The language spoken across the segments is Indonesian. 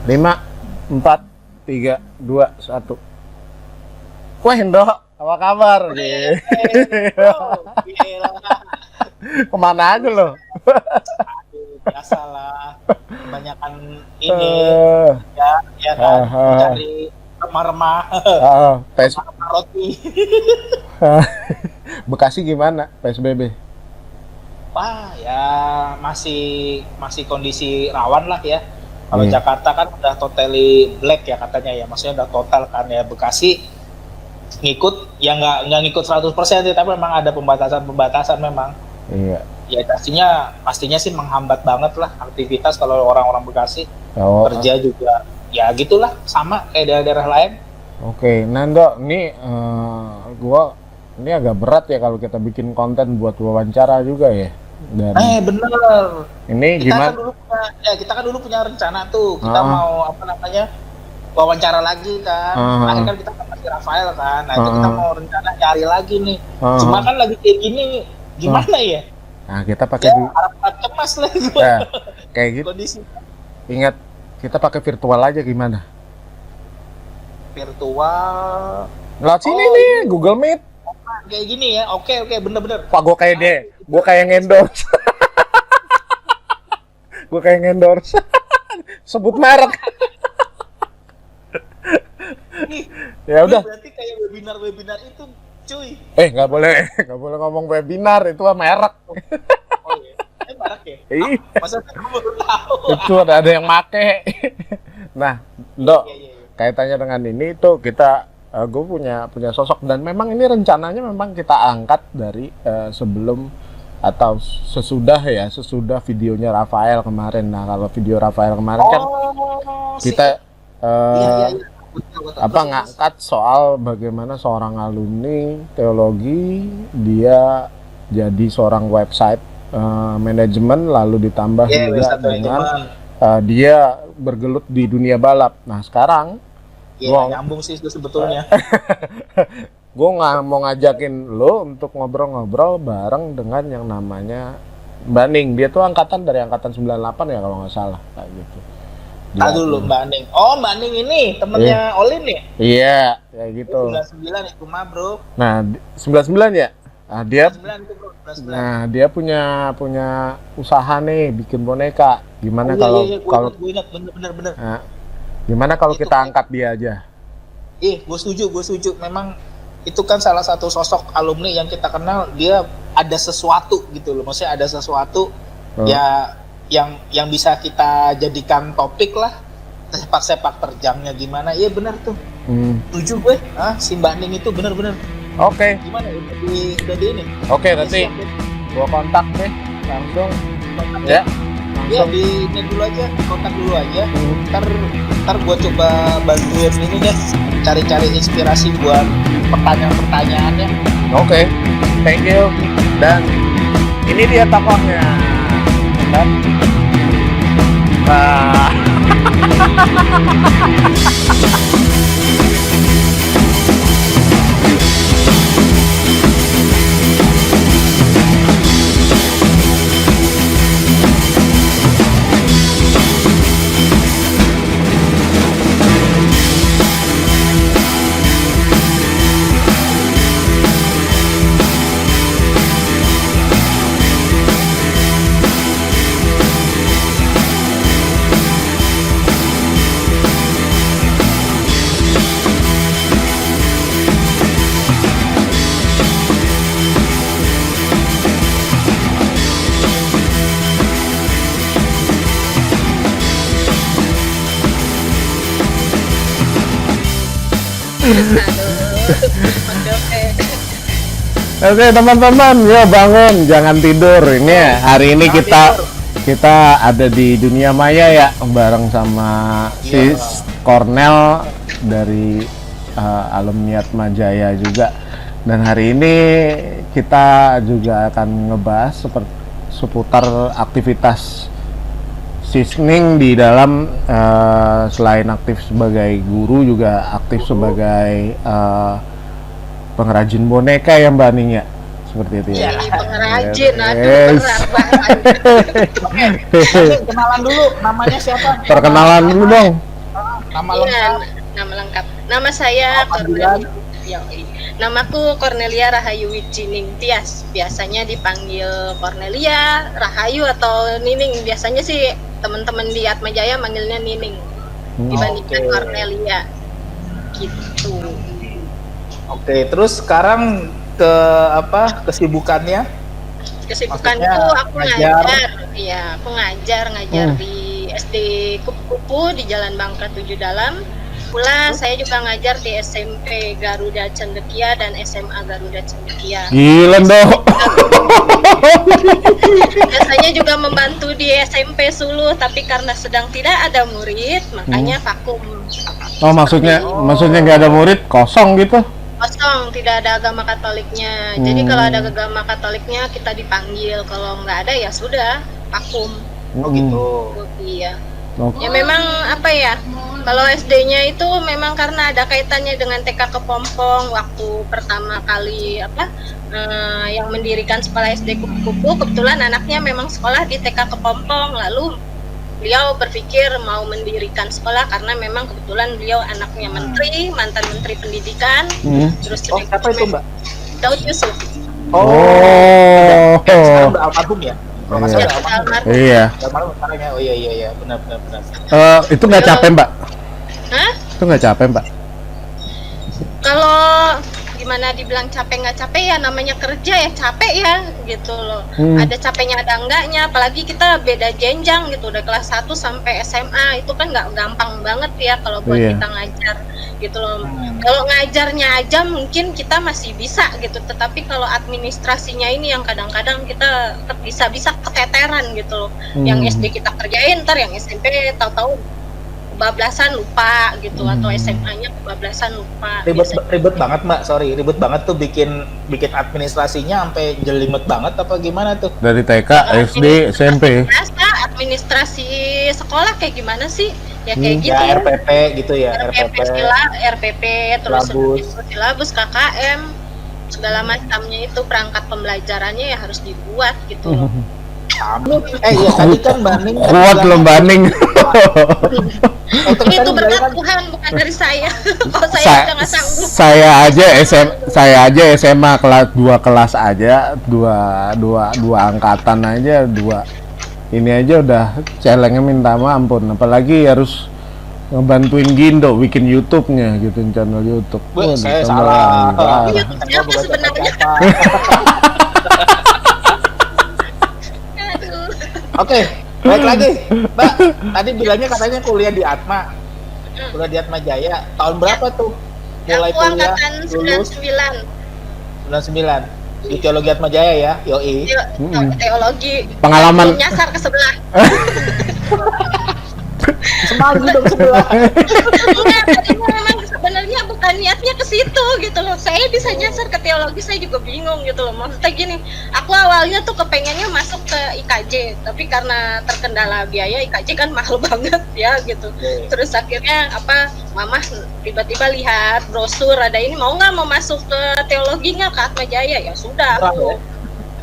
5, 4, 3, 2, 1. Wah, Hendo, apa kabar? Oh, gila. Kemana aja lo? Aduh, biasalah. Kebanyakan ini ya kan mencari remah-remah PS roti. Bekasi gimana PSBB? Wah, ya masih kondisi rawan lah ya. Kalau Jakarta kan udah totally black ya katanya ya, maksudnya udah total kan ya. Bekasi ngikut ya nggak ngikut 100% ya, tapi memang ada pembatasan memang. Iya. Ya pastinya sih menghambat banget lah aktivitas kalau orang-orang Bekasi. Kerja juga ya gitulah, sama kayak daerah-daerah lain. Oke, Nando, ini gua ini agak berat ya kalau kita bikin konten buat wawancara juga ya. Dan Bener. ini gimana? Kita kan dulu punya rencana tuh, kita mau wawancara lagi kan. Akhirnya kan kita masih Rafael kan. Nah, itu kita mau rencana cari lagi nih. Cuma kan lagi kayak gini, gimana ya? Nah, kita pakai harap cemas lah gua. Ya, kayak gitu. Kondisi. Ingat, kita pakai virtual aja gimana? Virtual. Lewat sini nih, Google Meet. Kayak gini ya. Oke, bener-bener. Pak, gue kayak gue kayak ngendorse. Gue kayak ngendorse. Sebut merek. Ya udah. Berarti kayak webinar itu, cuy. Nggak boleh ngomong webinar, itu merek. Oh iya, merek ya? Masa aku baru tahu. Itu ada yang make. Nah, Dok, kaitannya dengan ini tuh kita gue punya sosok, dan memang ini rencananya memang kita angkat dari sebelum atau sesudah videonya Rafael kemarin. Nah, kalau video Rafael kemarin kan kita ngangkat soal bagaimana seorang alumni teologi dia jadi seorang website manajemen, lalu ditambah juga dengan dia bergelut di dunia balap. Nah, sekarang nyambung sih itu sebetulnya. Gue nggak mau ngajakin lo untuk ngobrol-ngobrol bareng dengan yang namanya Mbak Ning. Dia tuh dari angkatan 98 ya kalau nggak salah, kayak gitu. Dulu Mbak Ning. Oh, Mbak Ning ini temennya Olin ya? Iya, kayak gitu. 99 itu mah, Bro. Nah, 99 ya? Nah, dia 99 itu, Bro. 99. Nah, dia punya usaha nih bikin boneka. Gimana kalau gue ingat bener. Nah, gimana kalau kita angkat dia aja? Gue setuju. Memang itu kan salah satu sosok alumni yang kita kenal, dia ada sesuatu gitu loh. Maksudnya ada sesuatu ya yang bisa kita jadikan topik lah. Sepak terjangnya gimana? Iya benar tuh. Setuju gue. Si Mbak Ning itu bener-bener. Oke. Gimana udah di ini? Oke, nanti gua kontak deh langsung. Ya. Iya, di ini dulu aja, kontak dulu aja. Ntar gue coba bantuin ini deh, cari-cari inspirasi buat pertanyaan-pertanyaannya. Oke, thank you. Dan ini dia tokohnya. Dan Oke, teman-teman, ya bangun, jangan tidur. Ini hari ini kita ada di dunia maya ya, bareng sama Sis Cornel dari alumni Atma Jaya juga. Dan hari ini kita juga akan ngebahas seputar aktivitas Sis Ning di dalam selain aktif sebagai guru, juga aktif sebagai pengrajin boneka ya Mbak Ning ya, seperti itu ya. Pengrajin, Kenalan dulu, namanya siapa? Perkenalan dulu dong. Nama Iya, lengkap. nama lengkap. Nama saya Nama panggilan? Namaku Cornelia Rahayu Wijining Tias. Biasanya dipanggil Cornelia, Rahayu atau Nining. Biasanya sih teman-teman di Atmajaya manggilnya Nining dibandingkan Oke. Cornelia. Gitu. Oke, terus sekarang ke apa? Kesibukannya? Kesibukanku Maksudnya aku ngajar? ngajar. Iya, aku ngajar di SD Kupu-Kupu di Jalan Bangka 7 Dalam. Pula saya juga ngajar di SMP Garuda Cendekia dan SMA Garuda Cendekia. Gila dong. Biasanya juga membantu di SMP Sulu, tapi karena sedang tidak ada murid, makanya vakum. Oh, maksudnya nggak ada murid, kosong gitu. Kosong, tidak ada agama Katoliknya. Jadi kalau ada agama Katoliknya kita dipanggil, kalau nggak ada ya sudah vakum. Oh gitu. Iya. Oke. Ya memang apa ya? Kalau SD-nya itu memang karena ada kaitannya dengan TK Kepompong waktu pertama kali yang mendirikan sekolah SD Kupu-Kupu, kebetulan anaknya memang sekolah di TK Kepompong, lalu beliau berpikir mau mendirikan sekolah karena memang kebetulan beliau anaknya menteri, mantan menteri pendidikan. Terus Oh, siapa itu, Mbak? Daud Yusuf. Oh. Sekarang udah almarhum ya? Kalau nggak salah Ya, udah almarhum. almarhum. Iya. Udah almarhum sekarang ya? Oh iya, benar. Itu nggak capek, Mbak? Hah? Itu nggak capek, Mbak? Kalau gimana dibilang capek nggak capek ya, namanya kerja ya capek ya gitu loh. Ada capeknya ada enggaknya, apalagi kita beda jenjang gitu, udah kelas 1 sampai SMA, itu kan nggak gampang banget ya kalau buat Iya. kita ngajar gitu loh. Kalau ngajarnya aja mungkin kita masih bisa gitu, tetapi kalau administrasinya ini yang kadang-kadang kita bisa keteteran gitu loh. Yang SD kita kerjain, ntar yang SMP tahu-tahu kebablasan lupa gitu, atau SMA-nya kebablasan lupa. Ribet banget, Mbak. Sorry, ribet banget tuh bikin administrasinya sampai jelimet banget apa gimana tuh? Dari TK, SD, SMP. Biasa administrasi sekolah kayak gimana sih? Ya kayak gitu. Ya RPP gitu ya, RPP, RPP, terus silabus, KKM, segala macamnya itu perangkat pembelajarannya ya harus dibuat gitu loh. Iya tadi kan Mbak Ning kan Kuat bilang- loh, Baning. tadi Itu berkat bilang kan- Tuhan, bukan dari saya. Kalau saya Sa- udah nggak sanggup. saya aja SMA kelas 2 kelas aja, dua angkatan aja, ini aja udah celengnya minta ampun, apalagi harus ngebantuin Gindo bikin YouTube-nya gitu, channel YouTube. Bu, saya ditambah salah. parah. Iya, Kan siapa gua bukan sebenarnya? siapa-siapa. Aduh. Oke, baik lagi, Mbak. Tadi bilangnya katanya kuliah di Atma, kuliah di Atma Jaya. Tahun berapa tuh? Mulai Aku kuliah, angkatan lulus 99. 99 di Teologi Atma Jaya ya, yoi. Teologi. Pengalaman. Aku nyasar ke sebelah. Semanggi dong sebelah. Enggak, tadinya memang sebenarnya bukan niatnya ke situ gitu loh. Saya bisa nyasar ke teologi, saya juga bingung gitu loh. Maksudnya gini, aku awalnya tuh kepengennya masuk ke IKJ, tapi karena terkendala biaya, IKJ kan mahal banget ya gitu. Terus akhirnya Mama tiba-tiba lihat brosur ada ini, mau masuk ke teologi nggak ke Atma Jaya? Ya sudah aku.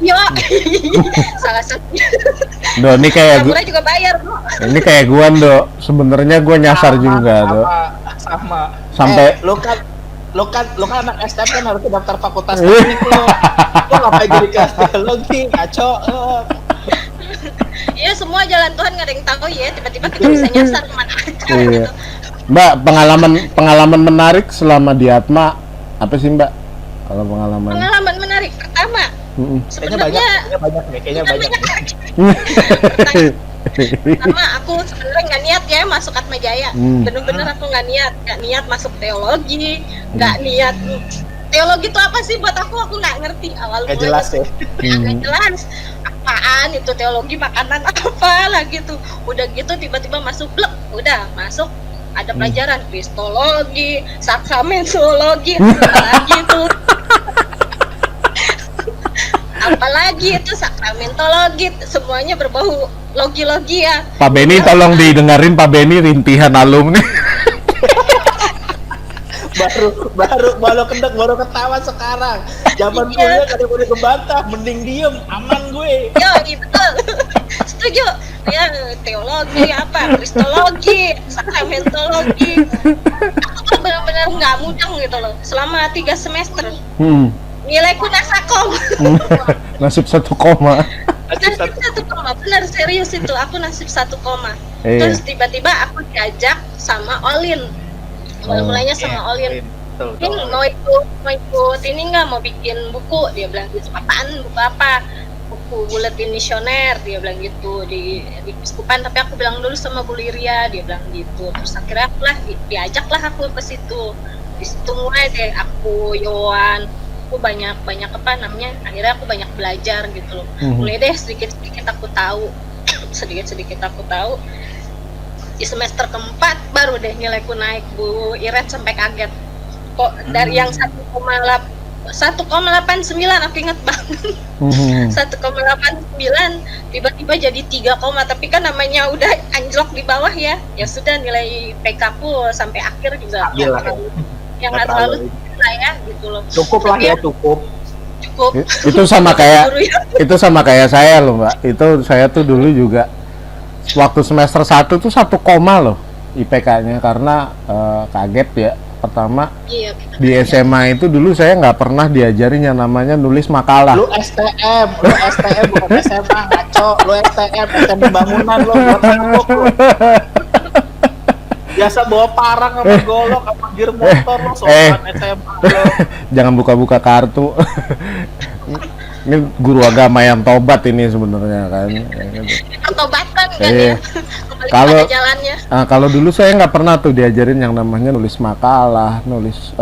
Yo, salah satunya. Do, ini kayak Murah juga bayar, bro. ini kayak gua, Do. Sebenarnya gua nyasar juga, Do. Sama. Sampai- Lo kan anak STM kan harusnya daftar fakultas teknik lo. Lo ngapain jadi kelas teologi? Ngaco. Iya, semua jalan Tuhan nggak ada yang tahu ya. Tiba-tiba kita bisa nyasar kemana aja. Iya. Gitu. Mbak, pengalaman menarik selama di Atma apa sih, Mbak? Kalau pengalaman. Pengalaman menarik pertama, sebenarnya Kayaknya banyak nih. pertama aku sebenarnya nggak niat ya masuk Atma Jaya. Bener-bener aku nggak niat masuk teologi, nggak niat. Teologi itu apa sih buat aku nggak ngerti awal Nggak jelas ya. Nggak jelas apaan itu teologi, makanan apa lah gitu. Udah gitu tiba-tiba masuk blek, udah masuk ada pelajaran kristologi, sakramentologi, apalagi itu. Apalagi itu sakramentologi, semuanya berbau logi-logi ya. Pak Beni tolong didengerin, Pak Beni rintihan alumni. baru ketawa sekarang. Zaman Iya. kuliah kada boleh ngebantah, mending diem, aman gue. Yo, betul. Setuju. Ya, teologi apa? Kristologi, sakramentologi, gitu loh selama 3 semester. Hmm. Nilaiku nasakom. Nasib 1 koma. Nasib 1 koma, benar serius itu. Aku nasib 1 koma. Iya. Terus tiba-tiba aku diajak sama Olin. Mulainya sama Olin. Betul. Mau ikut ini nggak, mau bikin buku, dia bilang gitu. Apaan, buku apa? Buku buletin misioner, dia bilang gitu di Biskupan. Tapi aku bilang dulu sama Bu Liria, dia bilang gitu. Terus akhirnya diajaklah aku ke situ. Di situ mulai deh aku Yohan, aku banyak apa namanya, akhirnya aku banyak belajar gitu loh. Mulai deh sedikit aku tahu sedikit aku tahu. Di semester keempat baru deh nilaiku naik. Bu Iret sampai kaget kok dari yang 1,89 aku ingat banget. 1,89 tiba-tiba jadi 3, tapi kan namanya udah anjlok di bawah ya sudah nilai PK ku sampai akhir juga nggak terlalu lah ya gitu loh. Cukup lah ya, cukup. Itu sama kayak itu sama kayak saya loh Mbak. Itu saya tuh dulu juga waktu semester 1 tuh 1 koma loh IPK-nya karena kaget ya. Pertama iya, di SMA itu dulu saya nggak pernah diajarin yang namanya nulis makalah. Lu STM bukan SMA, ngaco. Lu STM bangunan lu buat tembok lu. Biasa bawa parang sama golok sama gear motor lu soal SMA lu. Jangan buka-buka kartu. Ini guru agama yang tobat ini sebenarnya kan. Tobatan kan Iya. ya. Kalau jalannya. Kalau dulu saya nggak pernah tuh diajarin yang namanya nulis makalah, nulis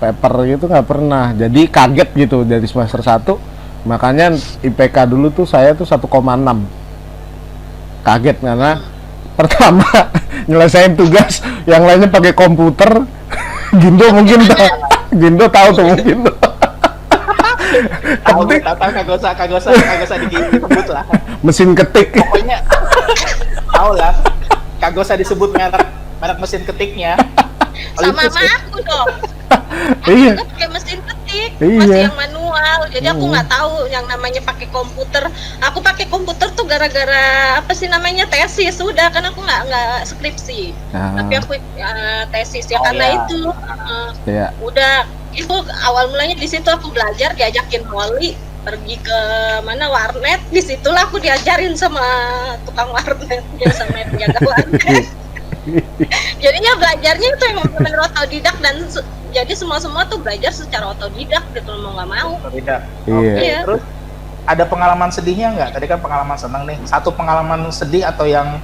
paper gitu nggak pernah. Jadi kaget gitu dari semester 1. Makanya IPK dulu tuh saya tuh 1,6. Kaget karena pertama nyelesain tugas yang lainnya pakai komputer. Gindo mungkin Gindo tahu tuh mungkin. Tahu kagak usah disebut lah. Mesin ketik. Pokoknya tahu lah. Kagak usah disebut merek mesin ketiknya. Sama aku dong. Iya. Aku pakai mesin ketik, Iya. masih yang manual. Jadi aku nggak tahu yang namanya pakai komputer. Aku pakai komputer tuh gara-gara apa sih namanya tesis. Sudah kan aku nggak skripsi. Tapi aku tesis ya karena iya. itu. Iya. Udah itu awal mulanya di situ aku belajar, diajakin Wali pergi ke mana warnet. Disitulah aku diajarin sama tukang warnet ya, sama yang penjaga warnet. Jadinya belajarnya itu emang benar otodidak dan jadi semua tuh belajar secara otodidak gitu, mau nggak mau. Otodidak. Iya. Iya. Terus ada pengalaman sedihnya nggak? Tadi kan pengalaman senang nih. Satu pengalaman sedih atau yang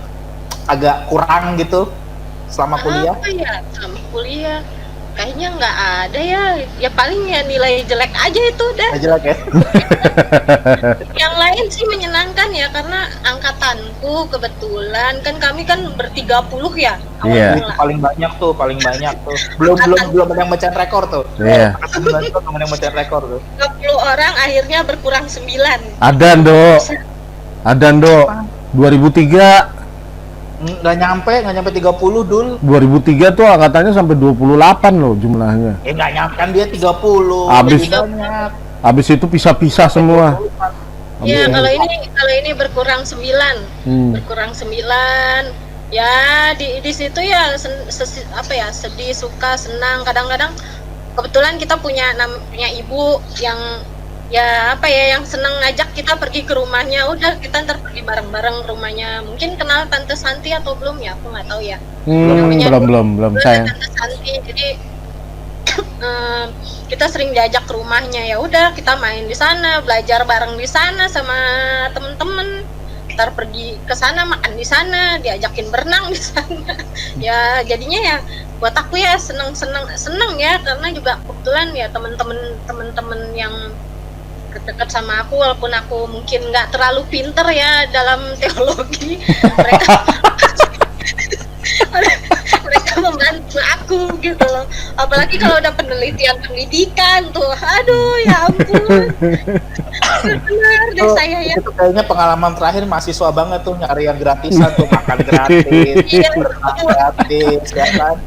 agak kurang gitu selama kuliah? Apa ya selama kuliah? Kayaknya nggak ada ya. Ya paling ya nilai jelek aja itu udah. Jelek ya? Yang lain sih menyenangkan ya karena angkatanku kebetulan kan kami kan ber-30 ya awal Iya. mula. Paling banyak tuh. Belum ada yang mecahin rekor tuh. Iya. Belum ada yang mecahin rekor tuh. 30 orang akhirnya berkurang 9. Ada Ndo 2003 Nggak nyampe 30 Dul. 2003 tuh angkatannya sampai 28 loh jumlahnya. Nggak nyampe kan dia 30. Habis. Lebih banyak. Habis itu pisah-pisah semua. Iya, kalau ini berkurang 9. Berkurang 9. Ya di situ ya sedih, suka, senang. Kadang-kadang kebetulan kita punya ibu yang yang seneng ngajak kita pergi ke rumahnya. Udah kita ntar pergi bareng-bareng ke rumahnya. Mungkin kenal Tante Santi atau belum ya, aku nggak tahu ya. Belum saya. Tante Santi, jadi kita sering diajak ke rumahnya. Ya udah kita main di sana, belajar bareng di sana sama temen-temen. Ntar pergi ke sana, makan di sana, diajakin berenang di sana. Ya jadinya ya buat aku ya seneng ya, karena juga kebetulan ya temen-temen yang dekat sama aku, walaupun aku mungkin nggak terlalu pinter ya dalam teologi, mereka membantu aku gitu loh. Apalagi kalau udah pendidikan tuh, aduh ya ampun. Benar deh saya ya. Itu kayaknya pengalaman terakhir mahasiswa banget tuh, nyari yang gratisan tuh, makan gratis, Iya, gratis, ya kan?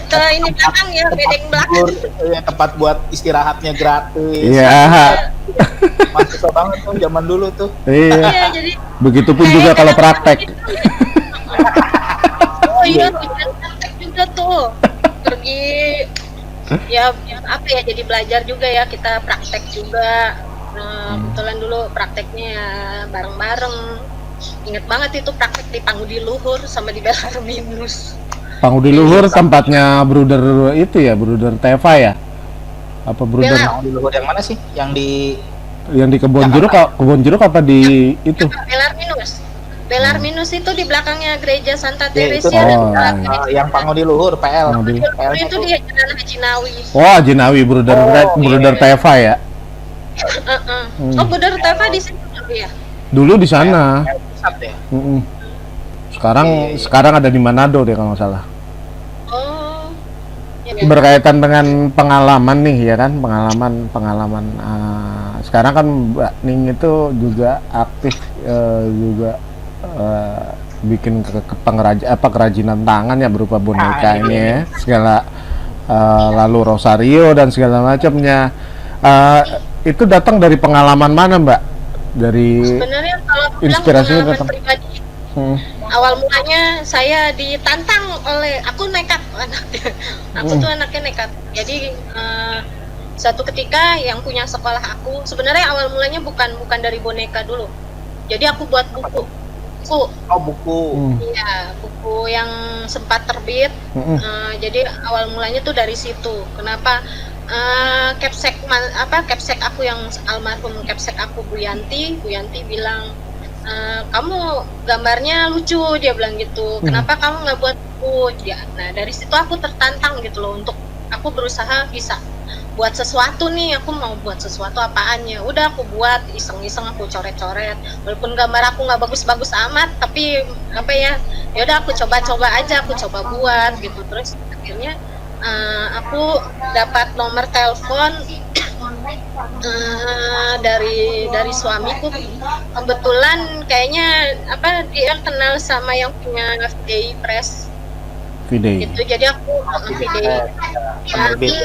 ke ini belakang ya, bedeng belakang. Tempat buat istirahatnya gratis. Iya. Mahasiswa banget tuh zaman dulu tuh. Iya. Iya, jadi Begitupun juga kalau praktek. oh iya, tujuan praktek juga tuh. Pergi ya apa ya, jadi belajar juga ya, kita praktek juga. Kebetulan dulu prakteknya ya bareng-bareng. Ingat banget itu praktek di Pangudi Luhur sama di Belar Minus. Pangudi Luhur tempatnya Bruder itu ya, Bruder Teva ya? Apa Bruder Bela. Di luar yang mana sih? Yang di yang di Kebon Jeruk apa di itu? Belar Minus. Belar Minus itu di belakangnya gereja Santa Ya, itu Teresia. Oh, dan yang Pangudi Luhur PL. Pangudi. PL itu di Jalan Haji Nawi. Oh, Jinawi Bruder Bruder Teva ya. Oh, Bruder Teva di situ dulu ya. Dulu di sana. Pusat ya. Mm-mm. Sekarang ada di Manado deh kalau nggak salah. Oh. Ya, Berkaitan dengan pengalaman nih ya kan, pengalaman sekarang kan Mbak Ning itu juga aktif juga bikin kerajinan tangan ya berupa boneka ini ya, segala lalu rosario dan segala macamnya. Itu datang dari pengalaman mana Mbak? Dari sebenarnya kalau bilang inspirasinya pengalaman datang. pribadi, Hmm. awal mulanya saya ditantang oleh aku nekat anaknya. Aku tuh anaknya nekat. Jadi suatu ketika yang punya sekolah aku, sebenarnya awal mulanya bukan dari boneka dulu. Jadi aku buat buku. Oh, buku. Iya, buku yang sempat terbit. Jadi awal mulanya tuh dari situ. Kenapa? Capsek aku yang almarhum capsek aku Bu Yanti bilang, kamu gambarnya lucu, dia bilang gitu. Kenapa kamu nggak buat buku? Ya, nah dari situ aku tertantang gitu loh, untuk aku berusaha bisa buat sesuatu nih. Aku mau buat sesuatu apaannya, udah aku buat iseng-iseng, aku coret-coret, walaupun gambar aku nggak bagus-bagus amat, tapi apa ya udah aku coba-coba aja, aku coba buat gitu. Terus akhirnya aku dapat nomor telepon dari suamiku. Kebetulan kayaknya dia kenal sama yang punya Day Press Video. gitu. Jadi aku Day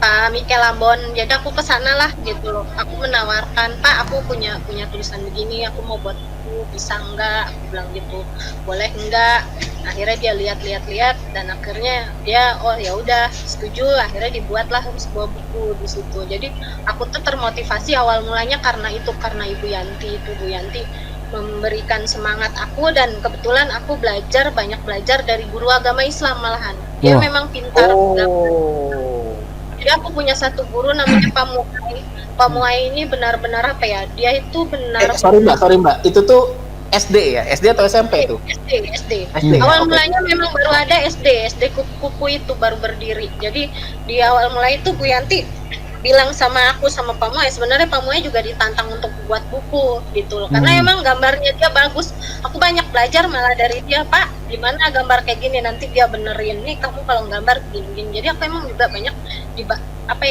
Pak Mikel Lambon, jadi aku kesana lah gitu loh. Aku menawarkan, Pak, aku punya tulisan begini, aku mau buat buku, bisa enggak? Aku bilang gitu, boleh enggak? Akhirnya dia lihat dan akhirnya dia ya udah setuju. Akhirnya dibuatlah sebuah buku di situ. Jadi aku tuh termotivasi awal mulanya karena Ibu Yanti. Bu Yanti memberikan semangat aku, dan kebetulan aku banyak belajar dari guru agama Islam malahan. Dia memang pintar. Jadi aku punya satu guru namanya Pak Muai. Pak Muai ini benar-benar apa ya? Dia itu benar. Sorry mbak, itu tuh SD ya? SD atau SMP itu? SD. Awal mulanya memang baru ada SD kuku itu baru berdiri. Jadi di awal mulai itu Bu Yanti bilang sama aku sama Pak Muai, sebenarnya Pak Muai juga ditantang untuk buat buku gitu loh. Karena emang gambarnya dia bagus. Aku banyak belajar malah dari dia, Pak, gimana gambar kayak gini, nanti dia benerin nih, kamu kalau gambar gini. Jadi aku emang juga banyak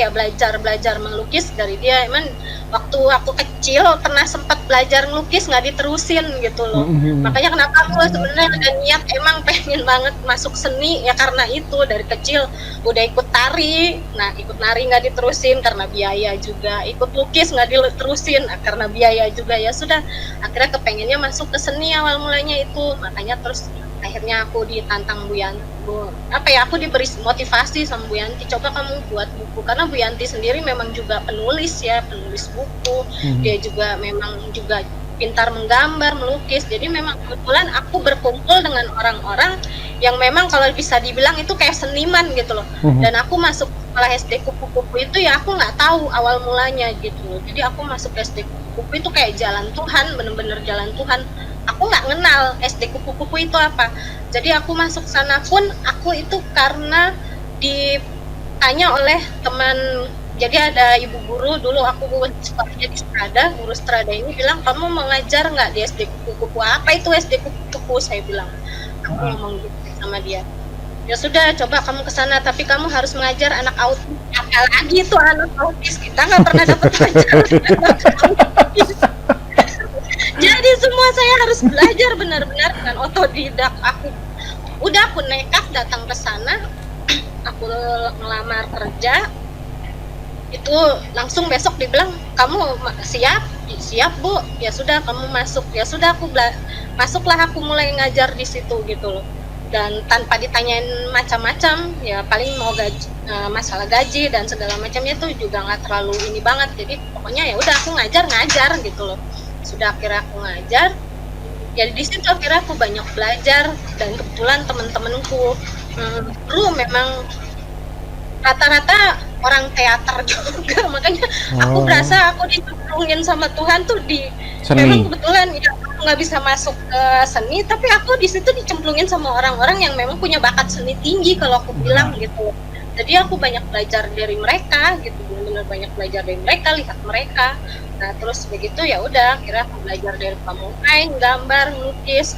belajar melukis dari dia. Emang waktu aku kecil pernah sempat belajar melukis, nggak diterusin gitu loh. Makanya kenapa aku sebenarnya ada niat emang pengen banget masuk seni ya, karena itu dari kecil udah ikut tari. Nah, ikut nari nggak diterusin karena biaya juga, ikut lukis nggak diterusin karena biaya juga. Ya sudah, akhirnya kepengennya masuk ke seni awal mulanya itu. Makanya terus akhirnya aku ditantang Bu Yanti, aku diberi motivasi sama Bu Yanti, coba kamu buat buku. Karena Bu Yanti sendiri memang juga penulis buku. Dia juga memang juga pintar menggambar, melukis. Jadi memang kebetulan aku berkumpul dengan orang-orang yang memang kalau bisa dibilang itu kayak seniman gitu loh. Dan aku masuk sekolah SD kupu-kupu itu ya aku nggak tahu awal mulanya gitu. Jadi aku masuk SD kupu-kupu itu kayak jalan Tuhan, bener-bener jalan Tuhan. Aku nggak kenal SD kupu-kupu itu apa. Jadi aku masuk sana pun aku itu karena ditanya oleh teman. Jadi ada ibu guru dulu, aku sekolahnya di Strada, guru Strada ini bilang, kamu mau ngajar nggak di SD kupu-kupu? Apa itu SD kupu-kupu? Saya bilang, aku ngomong gitu sama dia. Ya sudah, coba kamu ke sana, tapi kamu harus mengajar anak autis. Apalagi itu anak autis, kita nggak pernah dapat pelajaran. Jadi semua saya harus belajar benar-benar dengan otodidak. Aku nekat datang ke sana, aku ngelamar kerja. Itu langsung besok dibilang, kamu siap Bu, ya sudah kamu masuk. Ya sudah, masuklah, aku mulai ngajar di situ gitu loh. dan tanpa ditanyain macam-macam, ya paling mau gaji, masalah gaji dan segala macamnya tuh juga nggak terlalu ini banget. Jadi pokoknya ya udah aku ngajar gitu loh. Sudah akhirnya aku ngajar, ya di situ akhirnya aku banyak belajar, dan kebetulan teman-temanku dulu memang rata-rata orang teater juga, makanya aku berasa aku dicemplungin sama Tuhan tuh di Seni. memang kebetulan ya aku nggak bisa masuk ke seni, tapi aku di situ dicemplungin sama orang-orang yang memang punya bakat seni tinggi kalau aku bilang gitu. Jadi aku banyak belajar dari mereka gitu, benar-benar banyak belajar dari mereka, lihat mereka. Nah terus begitu ya udah, akhirnya aku belajar dari pemain, gambar, melukis.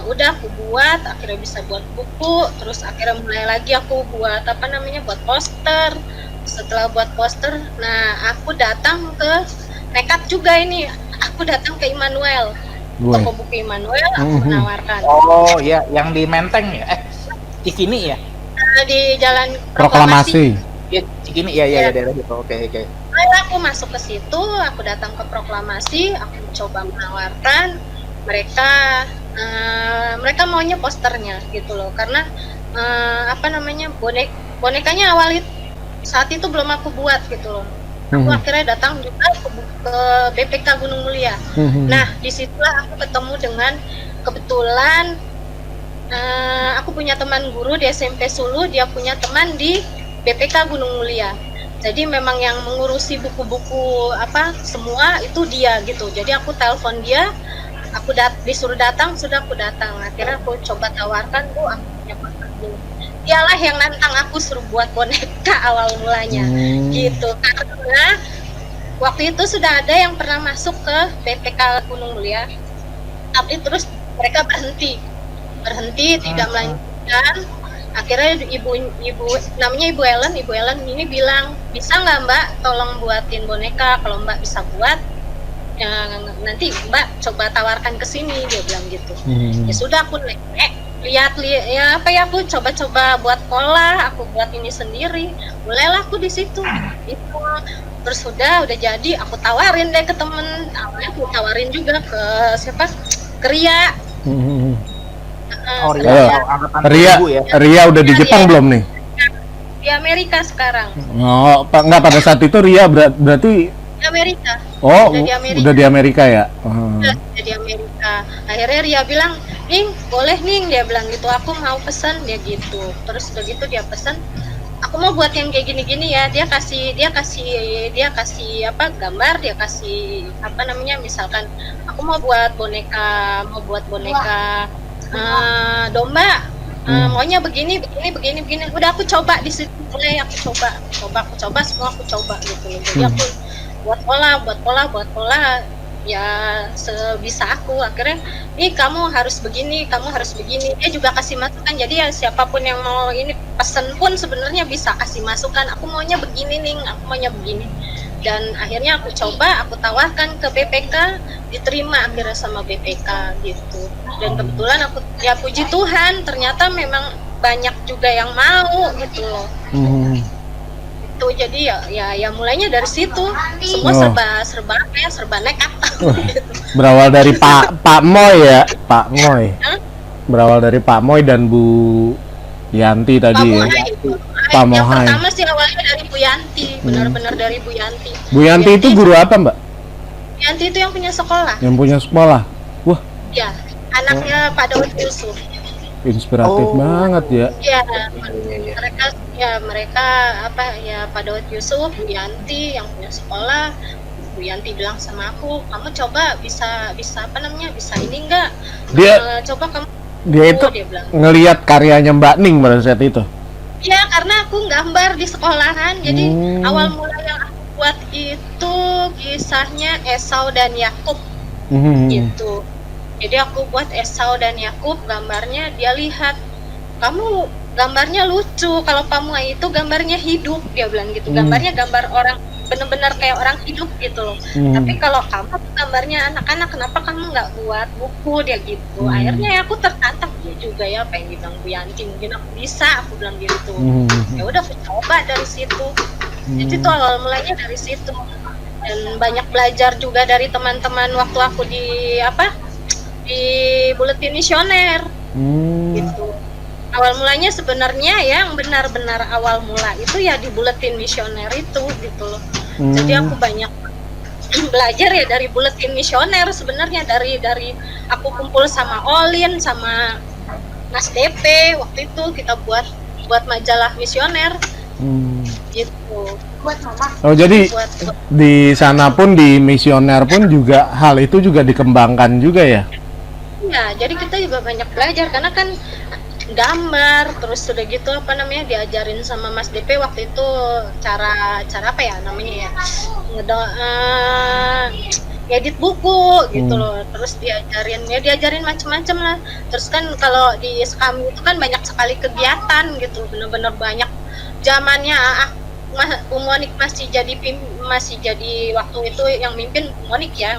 Udah aku buat, akhirnya bisa buat buku, terus akhirnya mulai lagi aku buat buat poster. Setelah buat poster, nah aku datang ke nekat juga ini, aku datang ke Immanuel, toko buku Immanuel, aku menawarkan. Oh ya, yang di Menteng ya, di sini ya, di Jalan Proklamasi. ya Cikini ya daerah itu. Oke. Lalu aku masuk ke situ, aku datang ke Proklamasi, aku coba menawarkan mereka maunya posternya gitu loh, karena bonekanya saat itu belum aku buat gitu loh. Aku akhirnya datang juga ke BPK Gunung Mulia. Nah disitulah aku ketemu dengan, kebetulan aku punya teman guru di SMP Sulu, dia punya teman di BPK Gunung Mulia. Jadi memang yang mengurusi buku-buku semua itu dia gitu. Jadi aku telepon dia, aku disuruh datang, sudah aku datang. Akhirnya aku coba tawarkan, aku punya poster ini. Dialah yang nantang aku suruh buat boneka awal mulanya gitu, karena waktu itu sudah ada yang pernah masuk ke BPK Gunung Mulia, tapi terus mereka berhenti tidak melanjutkan. Akhirnya ibu namanya Ibu Ellen ini bilang, bisa nggak Mbak tolong buatin boneka, kalau Mbak bisa buat ya, nanti Mbak coba tawarkan ke sini, dia bilang gitu. Ya sudah, aku lihat ya aku coba buat pola, aku buat ini sendiri, mulailah aku di situ itu. Terus udah jadi, aku tawarin deh ke temen, awalnya aku tawarin juga ke Ria. Ria udah di Jepang belum nih? Di Amerika sekarang. Oh, enggak, pada saat itu Ria berarti di Amerika. Oh, udah di Amerika ya? Udah di Amerika. Akhirnya Ria bilang, Ning, boleh Ning, dia bilang gitu, aku mau pesan, dia gitu. Terus begitu dia pesan, aku mau buat yang kayak gini-gini ya. Dia kasih gambar, dia kasih misalkan aku mau buat boneka domba, maunya begini. Udah aku coba di situ, mulai aku coba semua, aku coba gitu. Jadi aku buat pola ya sebisa aku. Akhirnya kamu harus begini, dia juga kasih masukan. Jadi ya siapapun yang mau ini pesen pun sebenarnya bisa kasih masukan, aku maunya begini nih, aku maunya begini. Dan akhirnya aku coba, aku tawarkan ke BPK, diterima akhirnya sama BPK gitu. Dan kebetulan aku ya puji Tuhan, ternyata memang banyak juga yang mau gitu loh. Itu jadi ya mulainya dari situ, semua serba nekat. Gitu. Berawal dari Pak Moy ya, Pak Moy. Berawal dari Pak Moy dan Bu Yanti tadi ya. Pak Mohai. Yang pertama sih awalnya dari Bu Yanti, benar-benar dari Bu Yanti. Bu Yanti itu guru apa, Mbak? Bu Yanti itu yang punya sekolah. Yang punya sekolah. Wah. Ya, anaknya Pak Daud Yusuf. Inspiratif banget ya. Iya, mereka Pak Daud Yusuf, Bu Yanti yang punya sekolah. Bu Yanti bilang sama aku, kamu coba bisa ini enggak? Coba kamu. Dia itu ngelihat karyanya Mbak Ning pada saat itu. Iya, karena aku gambar di sekolahan. Jadi awal mula yang aku buat itu kisahnya Esau dan Yakub gitu. Jadi aku buat Esau dan Yakub, gambarnya dia lihat, kamu gambarnya lucu, kalau kamu itu gambarnya hidup, dia bilang gitu. Gambarnya gambar orang, benar-benar kayak orang hidup gitu loh. Tapi kalau kamu gambarnya anak-anak, kenapa kamu nggak buat buku, dia gitu. Akhirnya aku tertantang, dia juga ya pengen bilang Bu Yanti, mungkin aku bisa, aku bilang gitu. Ya udah aku coba dari situ. Jadi itu awal mulanya dari situ. Dan banyak belajar juga dari teman-teman waktu aku di Buletin Misioner gitu. awal mulanya sebenarnya yang benar-benar awal mula itu ya di Buletin Misioner itu gitu loh. Jadi aku banyak belajar ya dari Buletin Misioner sebenarnya, dari aku kumpul sama Olin sama Mas DP waktu itu kita buat majalah misioner gitu. Buat mama. Oh jadi buat di sana pun di misioner pun juga hal itu juga dikembangkan juga ya? ya, jadi kita juga banyak belajar karena kan gambar terus udah gitu apa namanya diajarin sama Mas DP waktu itu cara apa ya namanya ya ngedit buku gitu loh, terus diajarin macam-macam lah. Terus kan kalau di Skam itu kan banyak sekali kegiatan gitu, bener-bener banyak. Zamannya Bu Monik masih jadi waktu itu yang mimpin Bu Monik ya.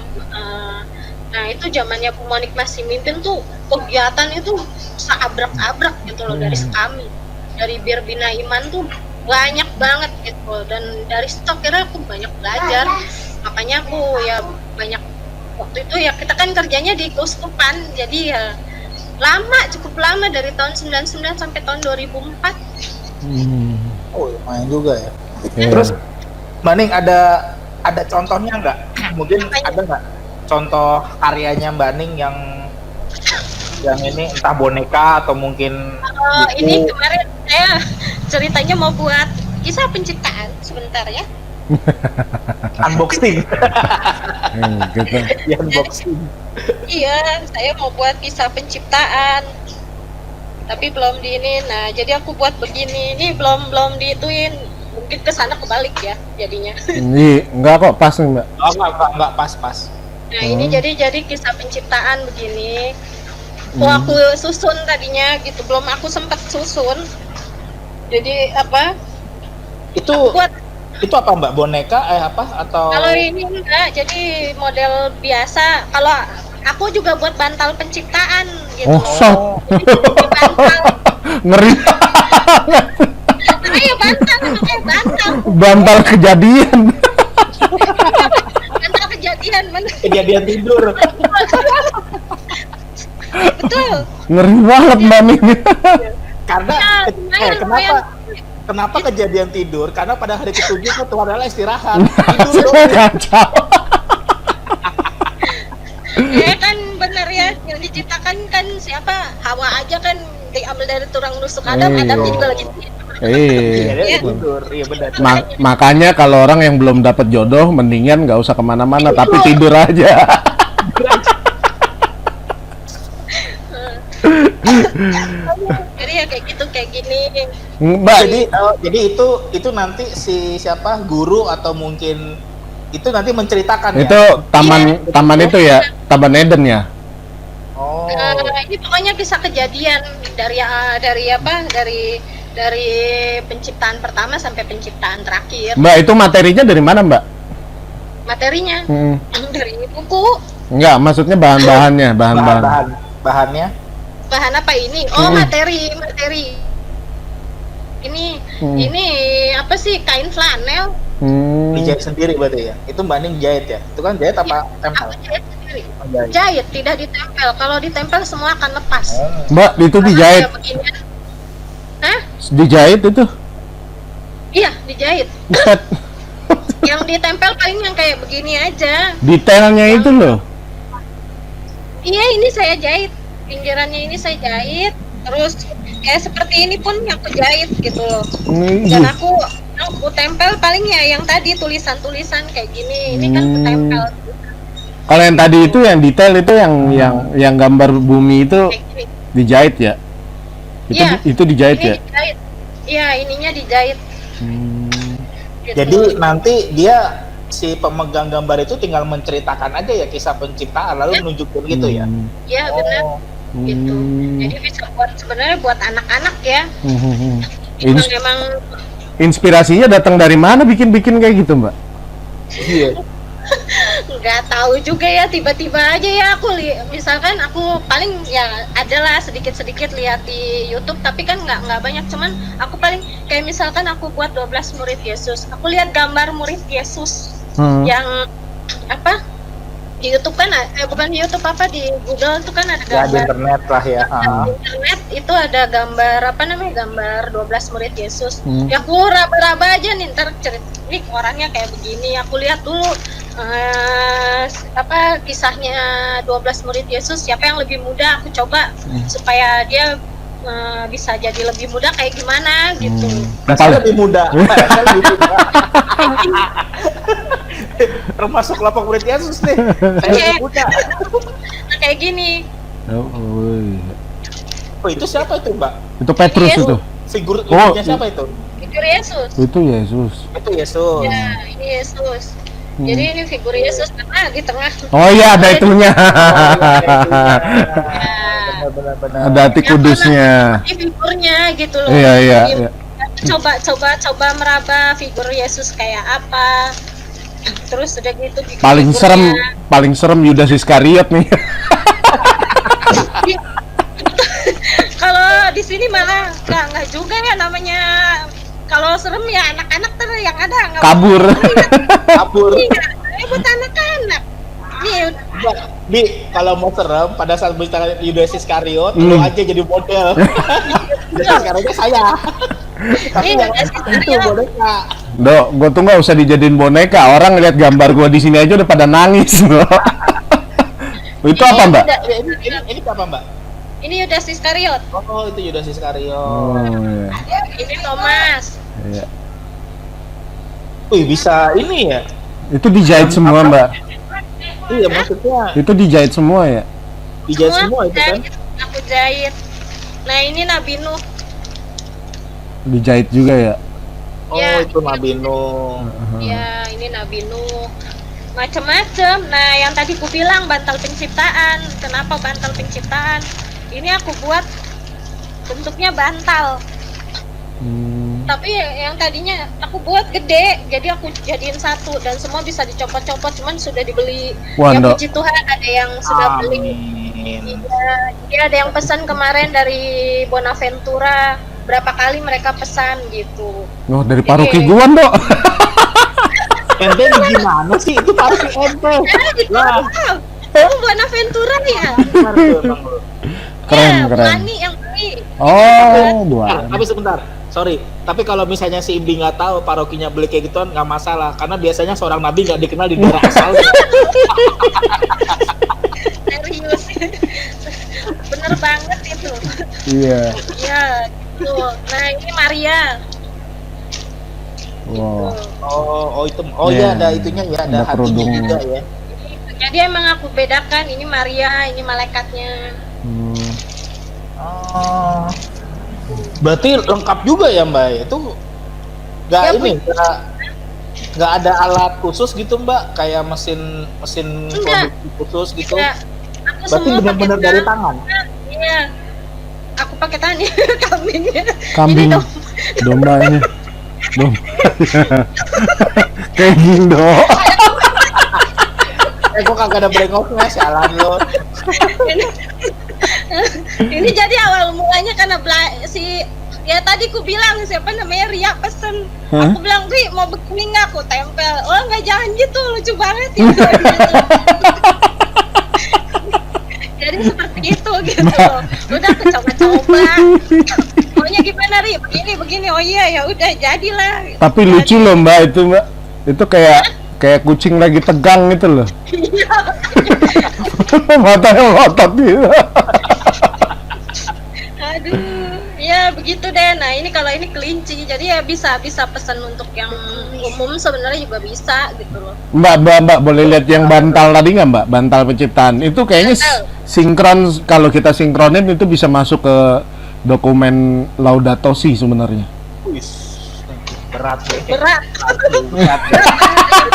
Nah itu zamannya Bu Monik masih mimpin tuh kegiatan itu seabrak-abrak gitu loh dari Skami, dari Bir Bina Iman tuh banyak banget gitu, dan dari situ akhirnya aku banyak belajar. Makanya aku ya banyak waktu itu ya kita kan kerjanya di Keuskupan, jadi ya cukup lama dari tahun 99 sampai tahun 2004. Oh lumayan juga ya. Yeah. Terus Mbak Ning ada contohnya nggak? Mungkin ada nggak contoh karyanya Mbak Ning yang ini entah boneka atau mungkin ini kemarin saya ceritanya mau buat kisah penciptaan sebentar ya. Unboxing. Gitu. Unboxing. Iya, saya mau buat kisah penciptaan. Tapi belum nah jadi aku buat begini. Ini belum diituin. Mungkin kesana kebalik ya jadinya. Ini enggak kok, pas nih Mbak. Oh, enggak pas. Nah, ini jadi kisah penciptaan begini. Aku susun tadinya gitu, belum aku sempat susun. Jadi apa? Itu buat itu apa Mbak? Boneka atau kalau ini enggak, jadi model biasa. Kalau aku juga buat bantal penciptaan gitu. Oh, Bantal. ngeri. Ayo bantal. Bantal kejadian. Bantal kejadian bener. kejadian tidur? Betul. Ngeri banget Mbak Ning. Karena lumayan. kenapa kejadian tidur? Karena pada hari ketujuh kan Tuhan adalah istirahat. Tidur Kacau. Ya kan bener ya, yang diciptakan kan siapa? Hawa aja kan diambil dari tulang rusuk Adam, Adamnya juga lagi tidur. Iya, tidur. Iya benar. Makanya kalau orang yang belum dapat jodoh, mendingan nggak usah kemana-mana, tapi tidur aja. Jadi ya kayak gitu, kayak gini. Mbak, Jadi itu nanti si siapa guru atau mungkin itu nanti menceritakan itu taman itu ya, Taman Eden ya. Oh. Ini pokoknya kisah kejadian dari penciptaan pertama sampai penciptaan terakhir. Mbak, itu materinya dari mana Mbak? Materinya dari buku. Enggak, maksudnya bahan-bahannya, Bahannya. Bahan apa ini? Oh, materi. Ini apa sih, kain flanel. Dijahit sendiri berarti ya? Itu Mbak Ning jahit ya? Itu kan jahit apa tempel? Aku jahit sendiri. Jahit, tidak ditempel. Kalau ditempel semua akan lepas. Mbak, itu dijahit. Karena kayak beginian. Hah? Dijahit itu? Iya, dijahit. Buset. Yang ditempel paling yang kayak begini aja. Detailnya itu loh. Iya, ini saya jahit. Pinggirannya ini saya jahit. Terus kayak seperti ini pun aku jahit gitu loh. Dan aku tempel paling ya yang tadi tulisan-tulisan kayak gini. Ini kan aku tempel. Kalau yang tadi itu yang detail itu yang gambar bumi itu Kayak gini. dijahit ya? Itu dijahit Ini ya? dijahit. Iya, ininya dijahit. Gitu. Jadi nanti dia si pemegang gambar itu tinggal menceritakan aja ya kisah penciptaan lalu menunjukkan gitu ya. Iya, benar. Gitu. Jadi bisa sebenarnya buat anak-anak ya. Memang Inspirasinya datang dari mana bikin-bikin kayak gitu Mbak? Iya. nggak tahu juga ya, tiba-tiba aja ya aku misalkan aku paling ya adalah sedikit-sedikit lihat di YouTube, tapi kan nggak banyak, cuman aku paling kayak misalkan aku buat 12 murid Yesus, aku lihat gambar murid Yesus yang apa di YouTube kan bukan di YouTube, apa di Google tuh kan ada Ya di gambar internet lah ya. di internet itu ada gambar apa namanya, gambar 12 murid Yesus. Ya aku raba-raba aja nih, ntar cerita ini orangnya kayak begini, aku lihat dulu apa kisahnya 12 murid Yesus, siapa yang lebih muda, aku coba supaya dia bisa jadi lebih muda kayak gimana gitu. Saya lebih muda. Saya lebih muda. Termasuk kelompok murid Yesus nih. Saya lebih muda. Nah, kayak gini. Oh, itu siapa itu, Mbak? Itu Petrus Yesus. itu. Figurnya siapa itu? Figur Yesus. Itu Yesus. Itu Yesus. Ya, ini Yesus. Jadi ini figur Yesus karena di tengah. Oh iya, ada itunya. Benar-benar. Ada hati kudusnya. Ini figurnya gitu loh. Iya, iya, Jadi, iya. coba meraba figur Yesus kayak apa. Terus udah gitu bikin Paling figurnya. serem Yudas Iskariot nih. Kalau di sini malah nggak juga ya namanya. Kalau serem ya anak-anak tuh yang ada nggak Kabur. Kabur. Iya, ini buat anak-anak. Nih, Bi, kalau mau serem pada saat bicara Yudas Iskariot, lu aja jadi model. Yudas Iskariotnya saya. Tapi Ini yang Yudas itu Iskariot. boneka. Dok, gua tuh nggak usah dijadiin boneka. Orang ngeliat gambar gua di sini aja udah pada nangis, Dok. Itu apa, Mbak? Ini apa, Mbak? Ini Yudas Iskariot. Oh, itu Yudas Iskariot. Oh, iya. Ini Thomas. Iya. Wih, bisa ini ya? Itu dijahit semua, Mbak. Iya, maksudnya Itu dijahit semua ya? dijahit semua itu kan? jahit, aku jahit. Nah ini Nabi Nuh. Dijahit juga ya? Oh, Ya. itu Nabi Nuh. Ya ini Nabi Nuh. Macem-macem. Nah yang tadi ku bilang bantal penciptaan. Kenapa bantal penciptaan? Ini aku buat bentuknya bantal. Tapi yang tadinya aku buat gede, jadi aku jadiin satu dan semua bisa dicopot-copot, cuman sudah dibeli. Wah, Ya Ndok. puji Tuhan ada yang sudah beli. Amin. Iya, dia ada yang pesan kemarin dari Bonaventura. Berapa kali mereka pesan gitu. Oh, dari paroki gua, Dok. Ente ini gimana sih? Itu pasti ente. Gitu. Lah. Oh, Bonaventura ya? Benar tuh, Bang. Keren, Ya, keren. Mani yang beli. Oh, Bentar, buat. tapi sebentar. Sorry, tapi kalau misalnya si Imbi nggak tahu parokinya beli kayak gituan nggak masalah, karena biasanya seorang nabi nggak dikenal di daerah asalnya. Serius. Bener banget itu. Iya. Ya, gitu. Nah, ini Maria. Wow. Oh itu, oh Iya. iya ada itunya ya, ada Ada hatinya kerudung. juga ya. Jadi emang aku bedakan, ini Maria, ini malaikatnya. Oh, berarti lengkap juga ya Mbak? Itu nggak Ya, ini, nggak ada alat khusus gitu Mbak, kayak mesin Enggak. produksi khusus gitu. Ya, aku Berarti semua benar-benar pakai dari tangan. Iya. Aku pakai tangan kambingnya. Kambing. Ini dong. Domba ini. Domba. Kayak gini, Dok. Gua kagak ada brengoknya, sialan lo. Ini jadi awal mulanya karena si ya tadi ku bilang siapa namanya Ria pesen. Hah? Aku bilang, "Ri, mau begini nggak?" Aku tempel. Oh, nggak, jangan gitu, lucu banget itu. Jadi seperti itu gitu loh. Udah aku coba-coba. Pokoknya gimana, Ri? Begini. Oh iya, ya udah jadilah. Tapi lucu loh, Mbak, itu, Mbak. Itu kayak kucing lagi tegang gitu loh. Matanya ngotot gitu. Aduh, ya begitu deh. Nah ini kalau ini kelinci, jadi ya bisa pesan untuk yang umum sebenarnya juga bisa gitu loh. Mbak, boleh lihat yang bantal tadi nggak, Mbak? Bantal penciptaan. Itu kayaknya sinkron, kalau kita sinkronin itu bisa masuk ke dokumen Laudato Si sebenarnya. Wih, berat deh. Berat.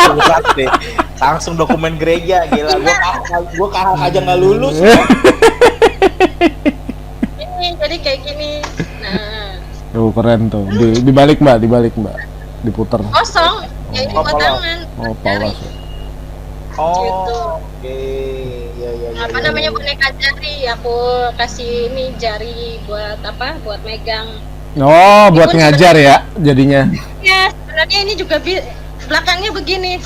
Berat deh. Langsung dokumen gereja, gila. Gua kahak aja nggak lulus. Ini jadi kayak gini. Nah, Tuh keren tuh. Dibalik Mbak, diputer. kosong. Ya ini Oh, buat polos. tangan. Oh, polos. Gitu. Oh, oke. Ya. Apa namanya, boneka jari? Aku kasih ini jari buat apa? Buat megang. Oh, buat ngajar ya jadinya. Ya, sebenarnya ini juga belakangnya begini.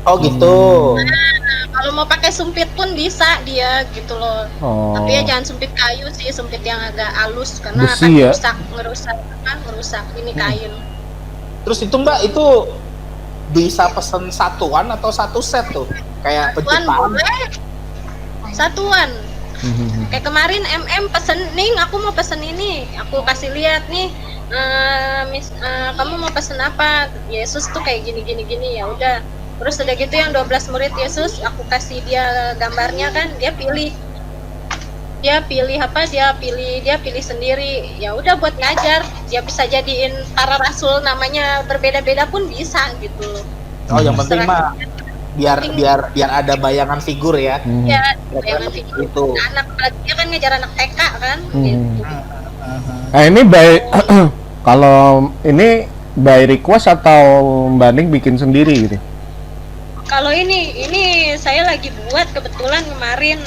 Oh gitu. Nah, kalau mau pakai sumpit pun bisa dia gitu loh. Oh. Tapi ya jangan sumpit kayu sih, sumpit yang agak halus karena Besi akan ya? ngerusak ini kain. Terus itu Mbak itu bisa pesen satuan atau satu set tuh? Kayak Satuan penciptaan. boleh. Satuan. Kayak kemarin pesen nih, aku mau pesen ini, aku kasih lihat nih, kamu mau pesen apa? Yesus tuh kayak gini ya udah. Terus udah gitu yang 12 murid Yesus, aku kasih dia gambarnya kan, dia pilih apa? Dia pilih sendiri. Ya udah buat ngajar, dia bisa jadiin para rasul namanya berbeda-beda pun bisa gitu loh. Oh yang penting mah biar ada bayangan figur ya. Ya, Kira-kira yang seperti itu. anak dia kan ngajar anak TK kan gitu. Nah ini by kalau ini by request atau Mbak Ning bikin sendiri gitu? Kalau ini saya lagi buat kebetulan kemarin.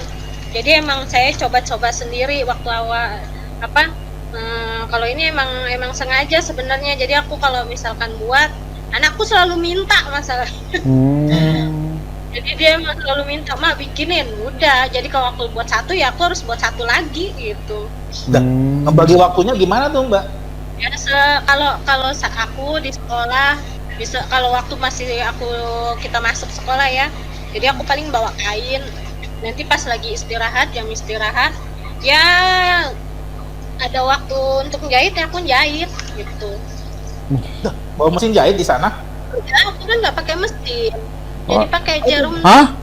Jadi emang saya coba-coba sendiri waktu awal kalau ini emang sengaja sebenarnya. Jadi aku kalau misalkan buat, anakku selalu minta masalahnya. Jadi dia emang selalu minta, "Ma bikinin." Udah, jadi kalau aku buat satu ya aku harus buat satu lagi gitu. Dan ngebagi waktunya gimana tuh Mbak? Ya kalau aku di sekolah bisa, kalau waktu masih kita masuk sekolah ya, jadi aku paling bawa kain, nanti pas lagi jam istirahat ya ada waktu untuk jahit ya aku jahit gitu. Bawa mesin jahit di sana? Ya aku kan nggak pakai mesin, jadi pakai jarum. Hah?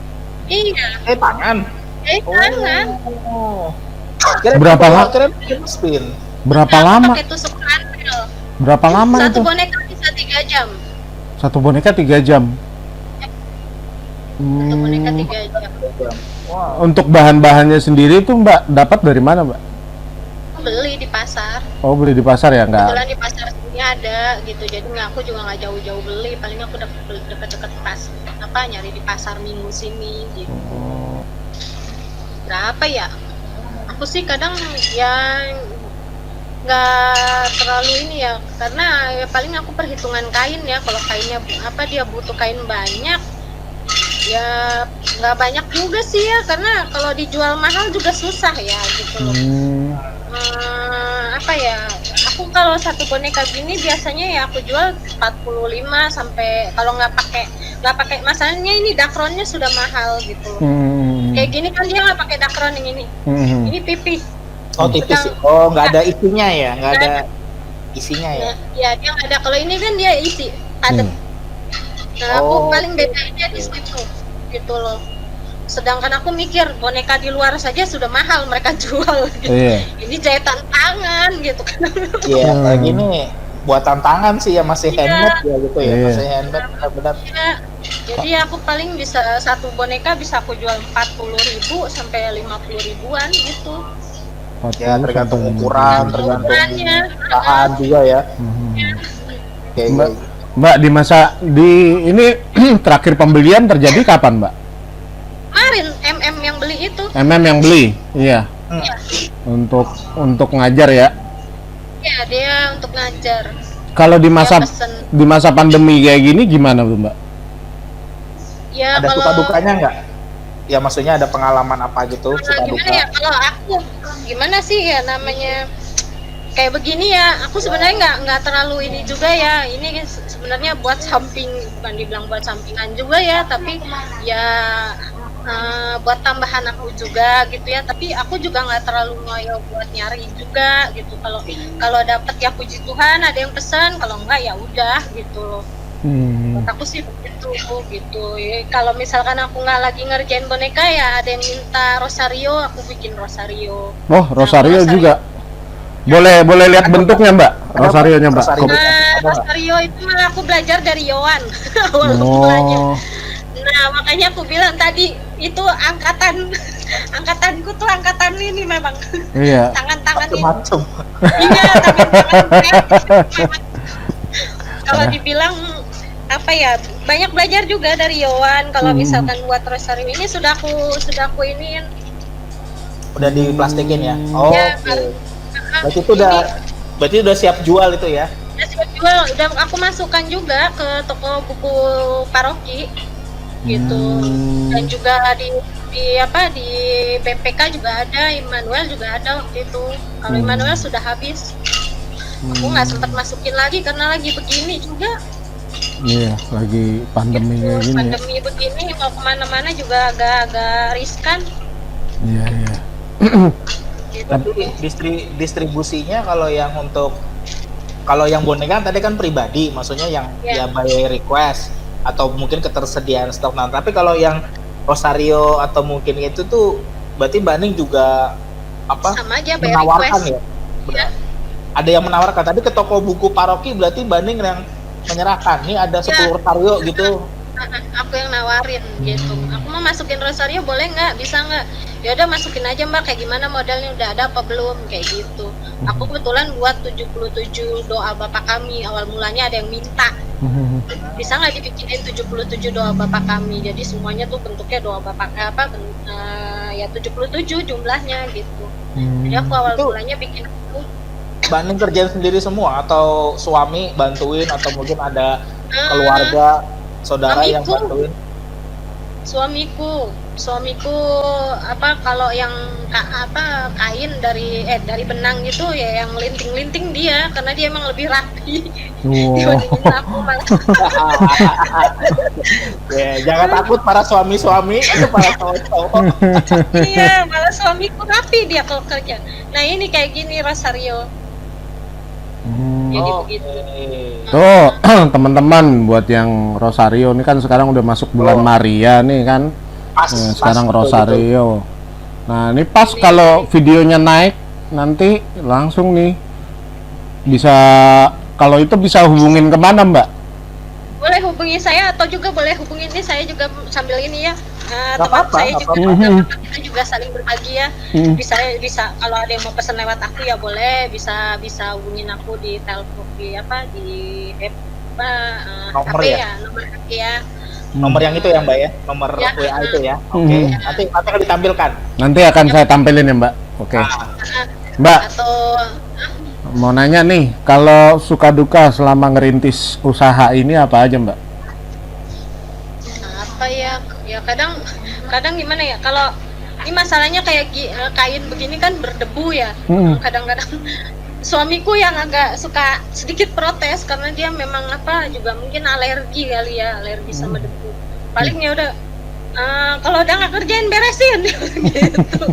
Iya, Tangan. tangan. Oh. Berapa lama? Keren spin. Berapa Aku lama? pakai tusuk kantil. Berapa lama Satu itu? boneka bisa 3 jam. Satu boneka 3 jam. Satu boneka 3 jam. Wow. Untuk bahan-bahannya sendiri itu Mbak dapat dari mana Mbak? Beli di pasar. Oh beli di pasar ya nggak? Kebetulan di pasar sini ada gitu, jadi aku juga nggak jauh-jauh beli, paling aku deket-deket nyari di pasar Minggu sini gitu. Berapa ya? Aku sih kadang ya nggak terlalu ini ya, karena ya paling aku perhitungan kain ya, kalau kainnya dia butuh kain banyak ya nggak banyak juga sih ya, karena kalau dijual mahal juga susah ya gitu loh. Aku kalau satu boneka gini biasanya ya aku jual 45 sampai, kalau nggak pakai masalahnya ini dakronnya sudah mahal gitu loh. Kayak gini kan dia nggak pakai dakron yang ini. Ini pipis. Oh tipis. Oh nggak ada isinya ya, nggak ada isinya ya. Ya dia nggak ada. Kalau ini kan dia isi padat. Nah aku paling bedainnya di situ gitu loh. Sedangkan aku mikir boneka di luar saja sudah mahal mereka jual gitu. Ini jahitan tangan gitu kan. Iya, kayak gini buatan tangan sih ya, masih handmade ya gitu ya, masih handmade benar-benar. Iya. Jadi aku paling bisa satu boneka bisa aku jual 40.000 sampai 50.000-an gitu. Ya tergantung ukuran, tergantung bahan juga ya. Mbak ini terakhir pembelian terjadi kapan Mbak? Kemarin yang beli itu. Yang beli, iya. Untuk ngajar ya? Iya dia untuk ngajar. Kalau di masa pandemi kayak gini gimana tuh Mbak? Ya, ada suka dukanya nggak? Ya maksudnya ada pengalaman apa gitu? Suka gimana duka. ya, kalau aku gimana sih ya namanya kayak begini ya, aku sebenarnya nggak terlalu ini juga ya, ini sebenarnya buat samping, bukan dibilang buat sampingan juga ya, tapi ya buat tambahan aku juga gitu ya, tapi aku juga nggak terlalu ngoyo buat nyari juga gitu. Kalau dapet ya puji Tuhan, ada yang pesan, kalau enggak ya udah gitu loh. Buat aku sih begitu gitu ya. Kalau misalkan aku nggak lagi ngerjain boneka ya ada yang minta rosario, aku bikin rosario. Oh rosario juga boleh lihat bentuknya Mbak, rosarionya Mbak. Rosario itu malah aku belajar dari Yohan awal mulanya. Nah makanya aku bilang tadi itu angkatanku tuh angkatan ini memang. Iya. Tangan ini. Macam. Iya tangan. Kalau dibilang apa ya, banyak belajar juga dari Yohan. Kalau misalkan buat rosario ini sudah aku iniin. Udah diplastikin ya? Oh ya, okay. Berarti udah siap jual itu ya? Udah siap jual, udah aku masukkan juga ke toko buku paroki. gitu. Dan juga di apa di BPK juga ada, Immanuel juga ada waktu itu. Kalau Immanuel sudah habis, aku nggak sempat masukin lagi karena lagi begini juga. Iya, lagi pandemi Gitu, kayak gini. pandemi begini mau kemana-mana juga agak riskan. Iya, iya. Gitu. Tapi distribusinya kalau yang boneka tadi kan pribadi, maksudnya yang Iya. ya by request atau mungkin ketersediaan stok. Nah, tapi kalau yang Rosario atau mungkin itu tuh berarti Mbak Ning juga apa Sama aja by menawarkan request. ya? Ya. Ada yang menawarkan. Tadi ke toko buku paroki berarti Mbak Ning yang menyerahkan. Nih ada 10 Ya. Rosario gitu. Aku yang nawarin gitu. Aku mau masukin Rosario boleh nggak? Bisa nggak? Ya udah masukin aja Mbak, kayak gimana modelnya, udah ada apa belum, kayak gitu. Aku kebetulan buat 77 doa Bapak Kami. Awal mulanya ada yang minta, bisa nggak dibikinin 77 doa Bapak Kami. Jadi semuanya tuh bentuknya doa Bapak ya 77 jumlahnya gitu. Jadi aku awal Itu- mulanya bikin itu. Mbak Ning kerjain sendiri semua atau suami bantuin atau mungkin ada keluarga saudara yang suamiku. bantuin? Suamiku apa kalau yang kain dari benang gitu ya, yang linting-linting dia, karena dia emang lebih rapi Wow. dibandingin aku malah. Ya, jangan takut para suami-suami itu para cowok-cowok. Iya, malah suamiku rapi dia kalau kerja. Nah ini kayak gini Rosario, jadi begitu. Tuh, teman-teman buat yang Rosario ini kan sekarang udah masuk bulan Maria nih kan. Pas, Sekarang betul, Rosario. Nah, ini pas kalau videonya naik nanti langsung nih bisa, kalau itu bisa hubungin kemana Mbak? Boleh hubungi saya atau juga boleh hubungi ini, saya juga sambil ini ya. Nggak Teman apa-apa, saya nggak juga apa-apa. kita juga saling berbagi ya. Hmm. Bisa kalau ada yang mau pesan lewat aku ya boleh, bisa hubungin aku di telepon di Nomor HP ya? nomor HP ya. Nomor yang itu ya Mbak ya, nomor Ya. WA itu ya. Oke, Hmm. nanti akan ditampilkan. Nanti akan saya tampilin ya Mbak. Oke. Nah, Mbak, Atau mau nanya nih, kalau suka duka selama ngerintis usaha ini apa aja Mbak? apa ya kadang gimana ya, kalau ini masalahnya kayak kain begini kan berdebu ya. Kadang-kadang suamiku yang agak suka sedikit protes karena dia memang juga mungkin alergi kali ya, alergi sama debu. Paling ya udah kalau udah nggak kerjain beresin gitu.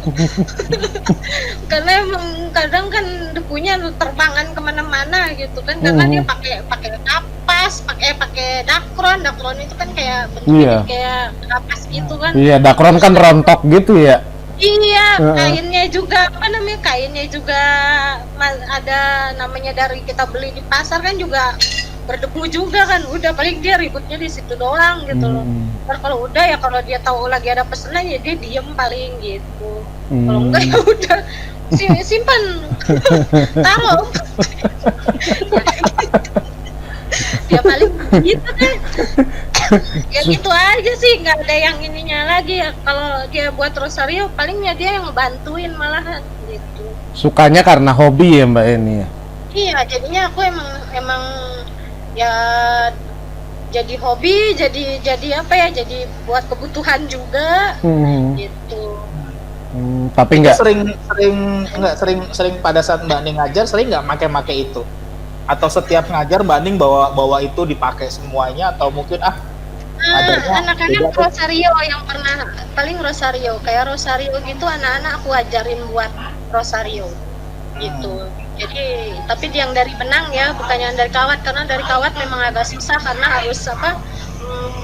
Karena emang kadang kan debunya terbangan kemana-mana gitu kan, karena dia pakai kapas, pakai dakron itu kan kayak bentuknya Iya. kayak kapas gitu kan. Iya, dakron kan rontok gitu ya. Iya, Heeh. kainnya juga ada namanya, dari kita beli di pasar kan juga berdebu juga kan. Udah paling dia ributnya di situ doang gitu loh. Ntar kalau udah ya, kalau dia tahu lagi ada pesanan ya dia diem paling gitu. Kalau enggak ya udah simpan taruh. Ya paling gitu deh. Ya gitu aja sih, nggak ada yang ininya lagi ya. Kalau dia buat Rosario palingnya dia yang ngebantuin malahan gitu. Sukanya karena hobi ya Mbak ini ya. Iya, jadinya aku emang ya jadi hobi, jadi apa ya, jadi buat kebutuhan juga gitu. Tapi nggak, sering pada saat Mbak Ning ngajar sering nggak make itu? Atau setiap ngajar Mbak Ning bawa itu dipakai semuanya, atau mungkin adanya Anak-anak beda tuh? Rosario yang pernah, paling Rosario kayak Rosario gitu, anak-anak aku ajarin buat Rosario gitu. Jadi tapi yang dari benang ya, bukan yang dari kawat, karena dari kawat memang agak susah karena harus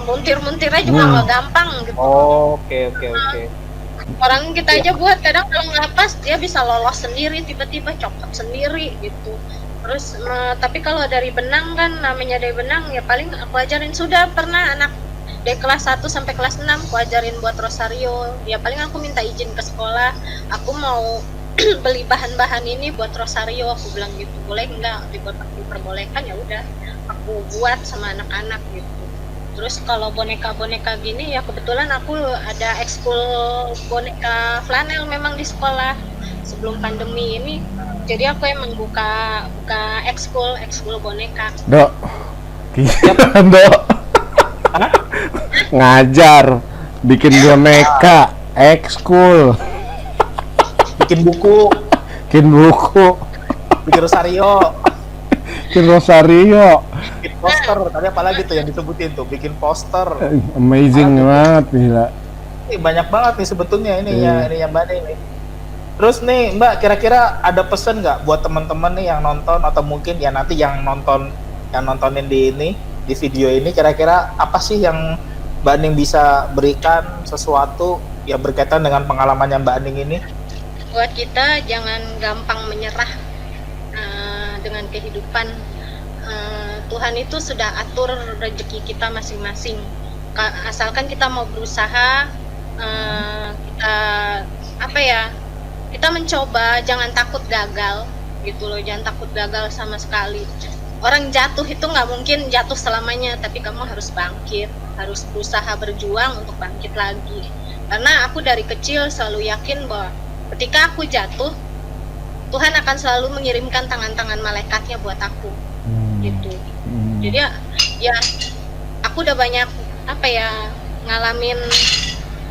muntir-muntirnya juga nggak gampang gitu. Oke. Orang kita aja buat kadang kalau nggak pas dia bisa lolos sendiri, tiba-tiba copot sendiri gitu. Terus tapi kalau dari benang kan, namanya dari benang ya paling aku ajarin. Sudah pernah anak dari kelas 1 sampai kelas 6 aku ajarin buat Rosario. Ya paling aku minta izin ke sekolah, aku mau beli bahan-bahan ini buat Rosario, aku bilang gitu. Boleh nggak diperbolehkan, ya udah aku buat sama anak-anak gitu. Terus kalau boneka-boneka gini ya kebetulan aku ada ekskul boneka flanel memang di sekolah sebelum pandemi ini. Jadi aku emang buka ekskul boneka. Dok. Dok. ngajar, bikin boneka, ekskul, bikin buku, bikin buku, bikin rosario, bikin rosario. bikin poster. Tadi apalagi tuh yang disebutin tuh, bikin poster. Amazing banget, gila. Ini banyak banget nih sebetulnya ini Iya. ya, ini yang Mbak nih. Terus nih Mbak, kira-kira ada pesan nggak buat teman-teman nih yang nonton atau mungkin ya nanti yang nontonin di video ini, kira-kira apa sih yang Mbak Ning bisa berikan sesuatu yang berkaitan dengan pengalamannya Mbak Ning ini? Buat kita jangan gampang menyerah dengan kehidupan. Tuhan itu sudah atur rezeki kita masing-masing. Asalkan kita mau berusaha, kita mencoba, jangan takut gagal gitu loh, jangan takut gagal sama sekali. Orang jatuh itu nggak mungkin jatuh selamanya, tapi kamu harus bangkit, harus berusaha berjuang untuk bangkit lagi. Karena aku dari kecil selalu yakin bahwa ketika aku jatuh, Tuhan akan selalu mengirimkan tangan-tangan malaikatnya buat aku gitu. Jadi ya aku udah banyak ngalamin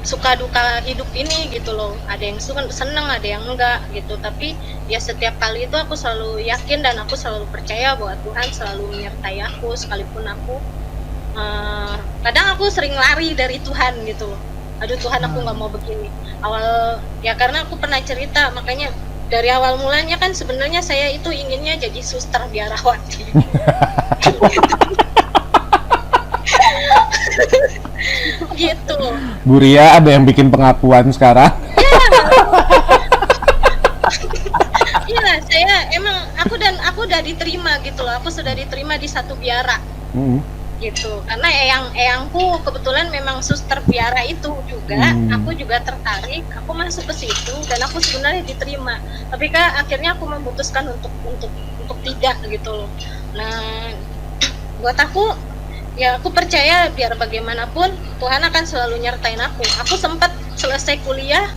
suka duka hidup ini gitu loh. Ada yang seneng, ada yang enggak gitu. Tapi ya setiap kali itu aku selalu yakin dan aku selalu percaya bahwa Tuhan selalu menyertai aku, sekalipun aku kadang aku sering lari dari Tuhan gitu loh. Aduh Tuhan, aku nggak mau begini. Karena aku pernah cerita, makanya dari awal mulanya kan sebenarnya saya itu inginnya jadi suster biarawati. Gitu. Bu Ria ada yang bikin pengakuan sekarang. Iya, saya emang aku udah diterima gitu loh. Aku sudah diterima di satu biara. Gitu. Karena eyangku kebetulan memang suster biara itu juga. Aku juga tertarik, aku masuk ke situ dan aku sebenarnya diterima. Tapi kan akhirnya aku memutuskan untuk tidak gitu loh. Nah, buat aku ya aku percaya biar bagaimanapun Tuhan akan selalu nyertain aku. Aku sempat selesai kuliah,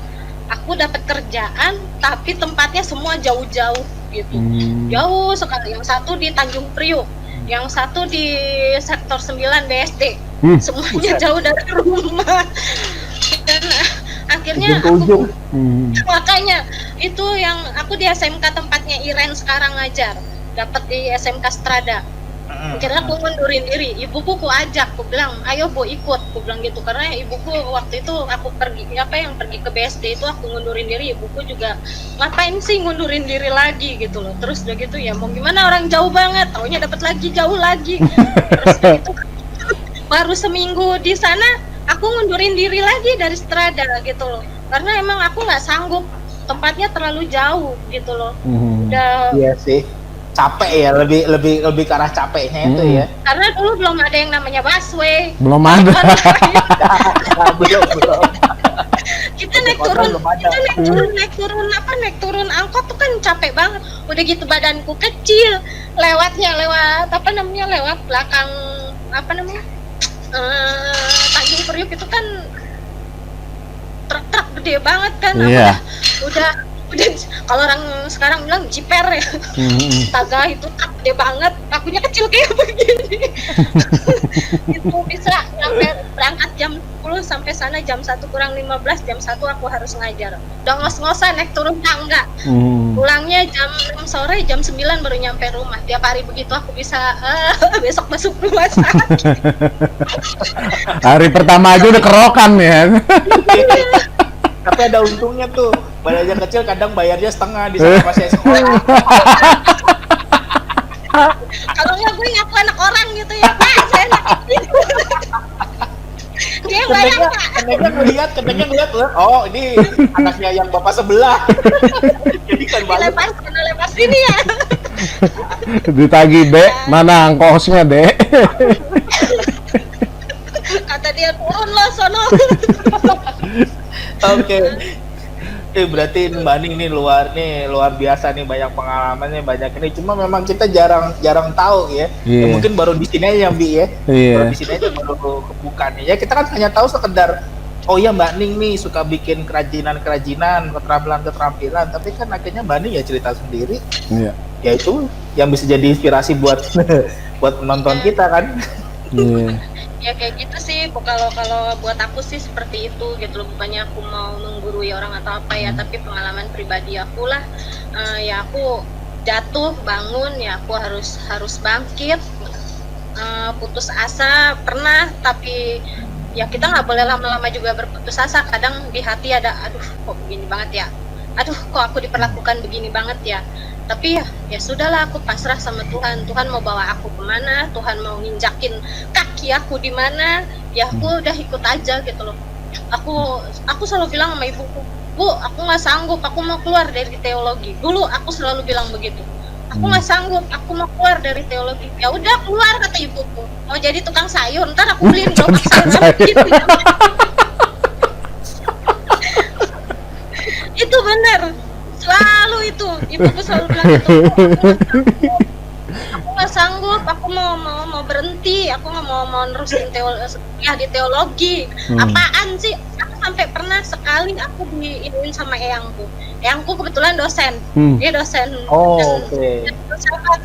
aku dapat kerjaan tapi tempatnya semua jauh-jauh gitu. Jauh sekali. Yang satu di Tanjung Priok, yang satu di sektor 9 BSD. Semuanya jauh dari rumah. Dan akhirnya aku makanya itu yang aku di SMK tempatnya Iren sekarang ngajar, dapat di SMK Strada. Akhirnya aku mundurin diri, ibuku ku ajak, ku bilang ayo Bu ikut, ku bilang gitu. Karena ibuku waktu itu aku pergi ke BSD itu aku ngundurin diri, ibuku juga ngapain sih ngundurin diri lagi gitu loh. Terus udah gitu ya mau gimana, orang jauh banget, taunya dapat lagi jauh lagi. Terus udah gitu baru seminggu di sana aku ngundurin diri lagi dari Strada gitu loh. Karena emang aku nggak sanggup, tempatnya terlalu jauh gitu loh. Udah. Iya sih. Capek ya, lebih ke arah capeknya itu ya. Karena dulu belum ada yang namanya busway. Belum ada. belum. Kita naik turun angkot tuh kan capek banget. Udah gitu badanku kecil, lewat belakang Tanjung Priok itu kan truk gede banget kan. Iya. Udah kalau orang sekarang bilang jiper ya. Astaga, itu truk gede banget, akunya kecil kayak begini. Itu bisa sampai berangkat jam 10 sampai sana jam 1 kurang 15, jam 1 aku harus ngajar. Udah ngos-ngosan naik turun tangga. Pulangnya jam 6 sore, jam 9 baru nyampe rumah. Tiap hari begitu aku bisa besok masuk rumah sakit. Hari pertama aja udah kerokan ya. Tapi ada untungnya tuh, badannya kecil kadang bayarnya setengah di sana pas sekolah. Kalau nggak gue ngaku anak orang gitu ya, Pak, saya anak gitu. Dia bayang Pak. Kadangnya ngeliat, oh ini anaknya yang bapak sebelah. Jadi kan balik. Lepas sini ya. Ditagi, Dek, mana angkosnya, Dek? Kata dia turun lo sono. Oke. Berarti Mbak Ning ini luar biasa nih, banyak pengalamannya, banyak ini. Cuma memang kita jarang tahu ya. Yeah. Mungkin baru di sini aja Bi ya. Yeah. Baru di sini aja baru kebuka nih. Ya kita kan hanya tahu sekedar oh ya Mbak Ning nih suka bikin kerajinan, keterampilan, tapi kan akhirnya Mbak Ning ya cerita sendiri. Iya. Ya itu yang bisa jadi inspirasi buat buat penonton kita kan. Iya. Ya kayak gitu sih, kalau kalau buat aku sih seperti itu gitu loh. Bukannya aku mau menggurui orang atau apa ya, tapi pengalaman pribadi aku lah. Ya aku jatuh bangun, ya aku harus bangkit. Putus asa pernah, tapi ya kita nggak boleh lama-lama juga berputus asa. Kadang di hati ada, aduh kok begini banget ya, aduh kok aku diperlakukan begini banget ya. Tapi ya sudahlah, aku pasrah sama Tuhan. Tuhan mau bawa aku kemana, Tuhan mau nginjakin kaki aku di mana, ya aku udah ikut aja gitu loh. Aku selalu bilang sama ibuku, Bu, aku nggak sanggup, aku mau keluar dari teologi. Dulu aku selalu bilang begitu, aku nggak sanggup, aku mau keluar dari teologi. Ya udah keluar, kata ibuku, mau jadi tukang sayur, ntar aku beliin gerobak sayur gitu. Itu benar, selalu itu ibuku selalu bilang itu. Aku nggak sanggup, aku mau berhenti, aku nggak mau nerusin di teologi. Apaan sih? Aku sampai pernah sekali aku diinin sama eyangku kebetulan dosen. Dia dosen. Oke. Filsafat.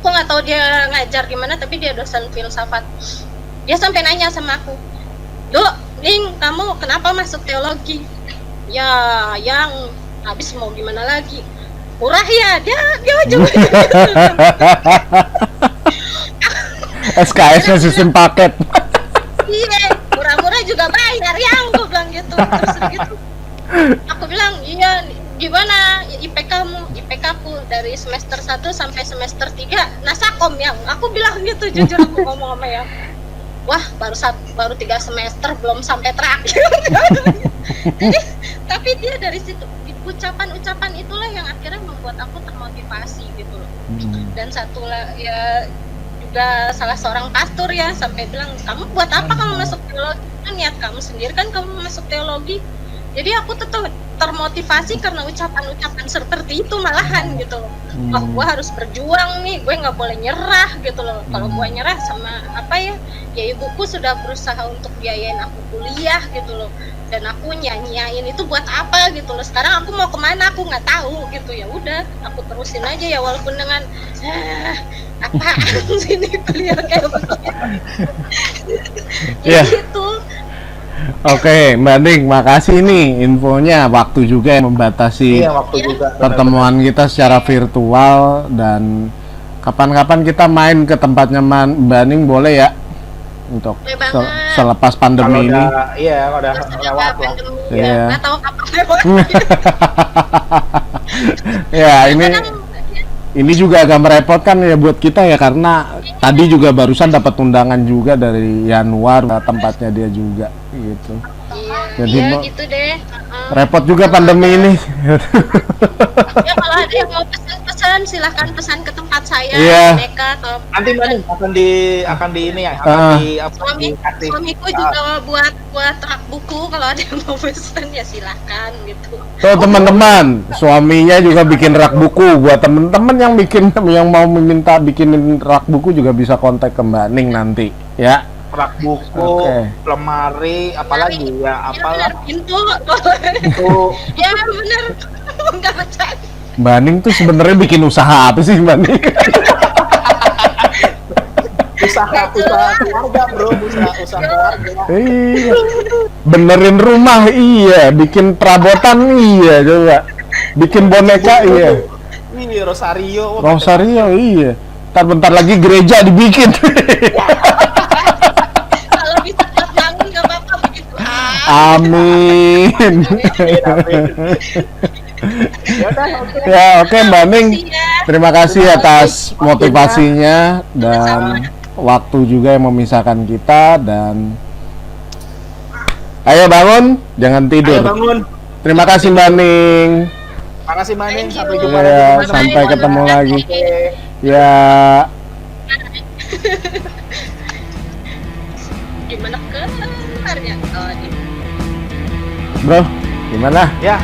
Aku nggak tahu dia ngajar gimana, tapi dia dosen filsafat. Dia sampai nanya sama aku, Dok, Ning, kamu kenapa masuk teologi? Ya, yang habis mau gimana lagi? Murah ya, dia juga. SKS-nya sistem paket. Iya, murah-murah juga bayar yang gue bilang gitu. Terus gitu, aku bilang, iya, gimana IPK ku dari semester 1 sampai semester 3 nasakom yang. Aku bilang gitu, jujur aku ngomong sama yang. Wah, baru 3 semester belum sampai terakhir. Jadi, tapi dia dari situ ucapan-ucapan itulah yang akhirnya membuat aku termotivasi gitu loh. Dan satu lah ya juga salah seorang pastor ya sampai bilang, kamu buat apa kamu masuk teologi? Kan niat kamu sendiri kan kamu masuk teologi. Jadi aku tetap termotivasi karena ucapan-ucapan seperti itu malahan gitu loh. Wah, gue harus berjuang nih, gue nggak boleh nyerah gitu loh. Kalau gue nyerah sama apa ya ibuku sudah berusaha untuk biayain aku kuliah gitu loh. Dan aku nyanyiin itu buat apa gitu loh. Sekarang aku mau kemana aku nggak tahu gitu. Ya udah, aku terusin aja ya walaupun dengan apaan sih ini kuliah kayak begini. Iya. Gitu. Oke, Mbak Ning, makasih nih infonya. Waktu juga yang membatasi Waktu juga. pertemuan kita secara virtual, dan kapan-kapan kita main ke tempatnya Mbak Ning boleh ya, untuk selepas pandemi ini. Kalau udah lewat lah. Iya. Nggak tahu kapan lewat. Ya, ini juga agak merepotkan ya buat kita ya, karena tadi juga barusan dapat undangan juga dari Januar, tempatnya dia juga gitu. Jadi Iya gitu deh. repot juga pandemi ini. Ya kalau ada yang mau pesan silahkan pesan ke tempat saya. Iya. Mereka atau Nanti Mbak Ning akan di ini ya, dikasih. suamiku juga buat rak buku, kalau ada yang mau pesan ya silahkan gitu. Tuh teman-teman, suaminya juga bikin rak buku. Buat temen-temen yang mau meminta bikinin rak buku juga bisa kontak ke Mbak Ning nanti ya. Rak buku, lemari, apalagi ya, apalah. Pintu. Itu Ya benar. Enggak percaya. Mbak Ning tuh sebenarnya bikin usaha apa sih Mbak Ning? usaha keluarga bro, usaha keluarga. Iya. Benerin rumah iya, bikin perabotan iya coba. Bikin boneka iya. Ini Rosario. Rosario iya. Bentar lagi gereja dibikin. Kalau bisa buat bangun enggak apa-apa begitu. Amin. Ya oke Mbak Ning, terima kasih atas motivasinya dan waktu juga yang memisahkan kita, dan ayo bangun, jangan tidur. Ayo bangun. Terima kasih Mbak Ning. Makasih Mbak Ning, sampai Thank you. jumpa Ya, lagi. sampai ketemu lagi. Oke. Ya, Gimana kelarnya? Oh, bro, gimana? Ya,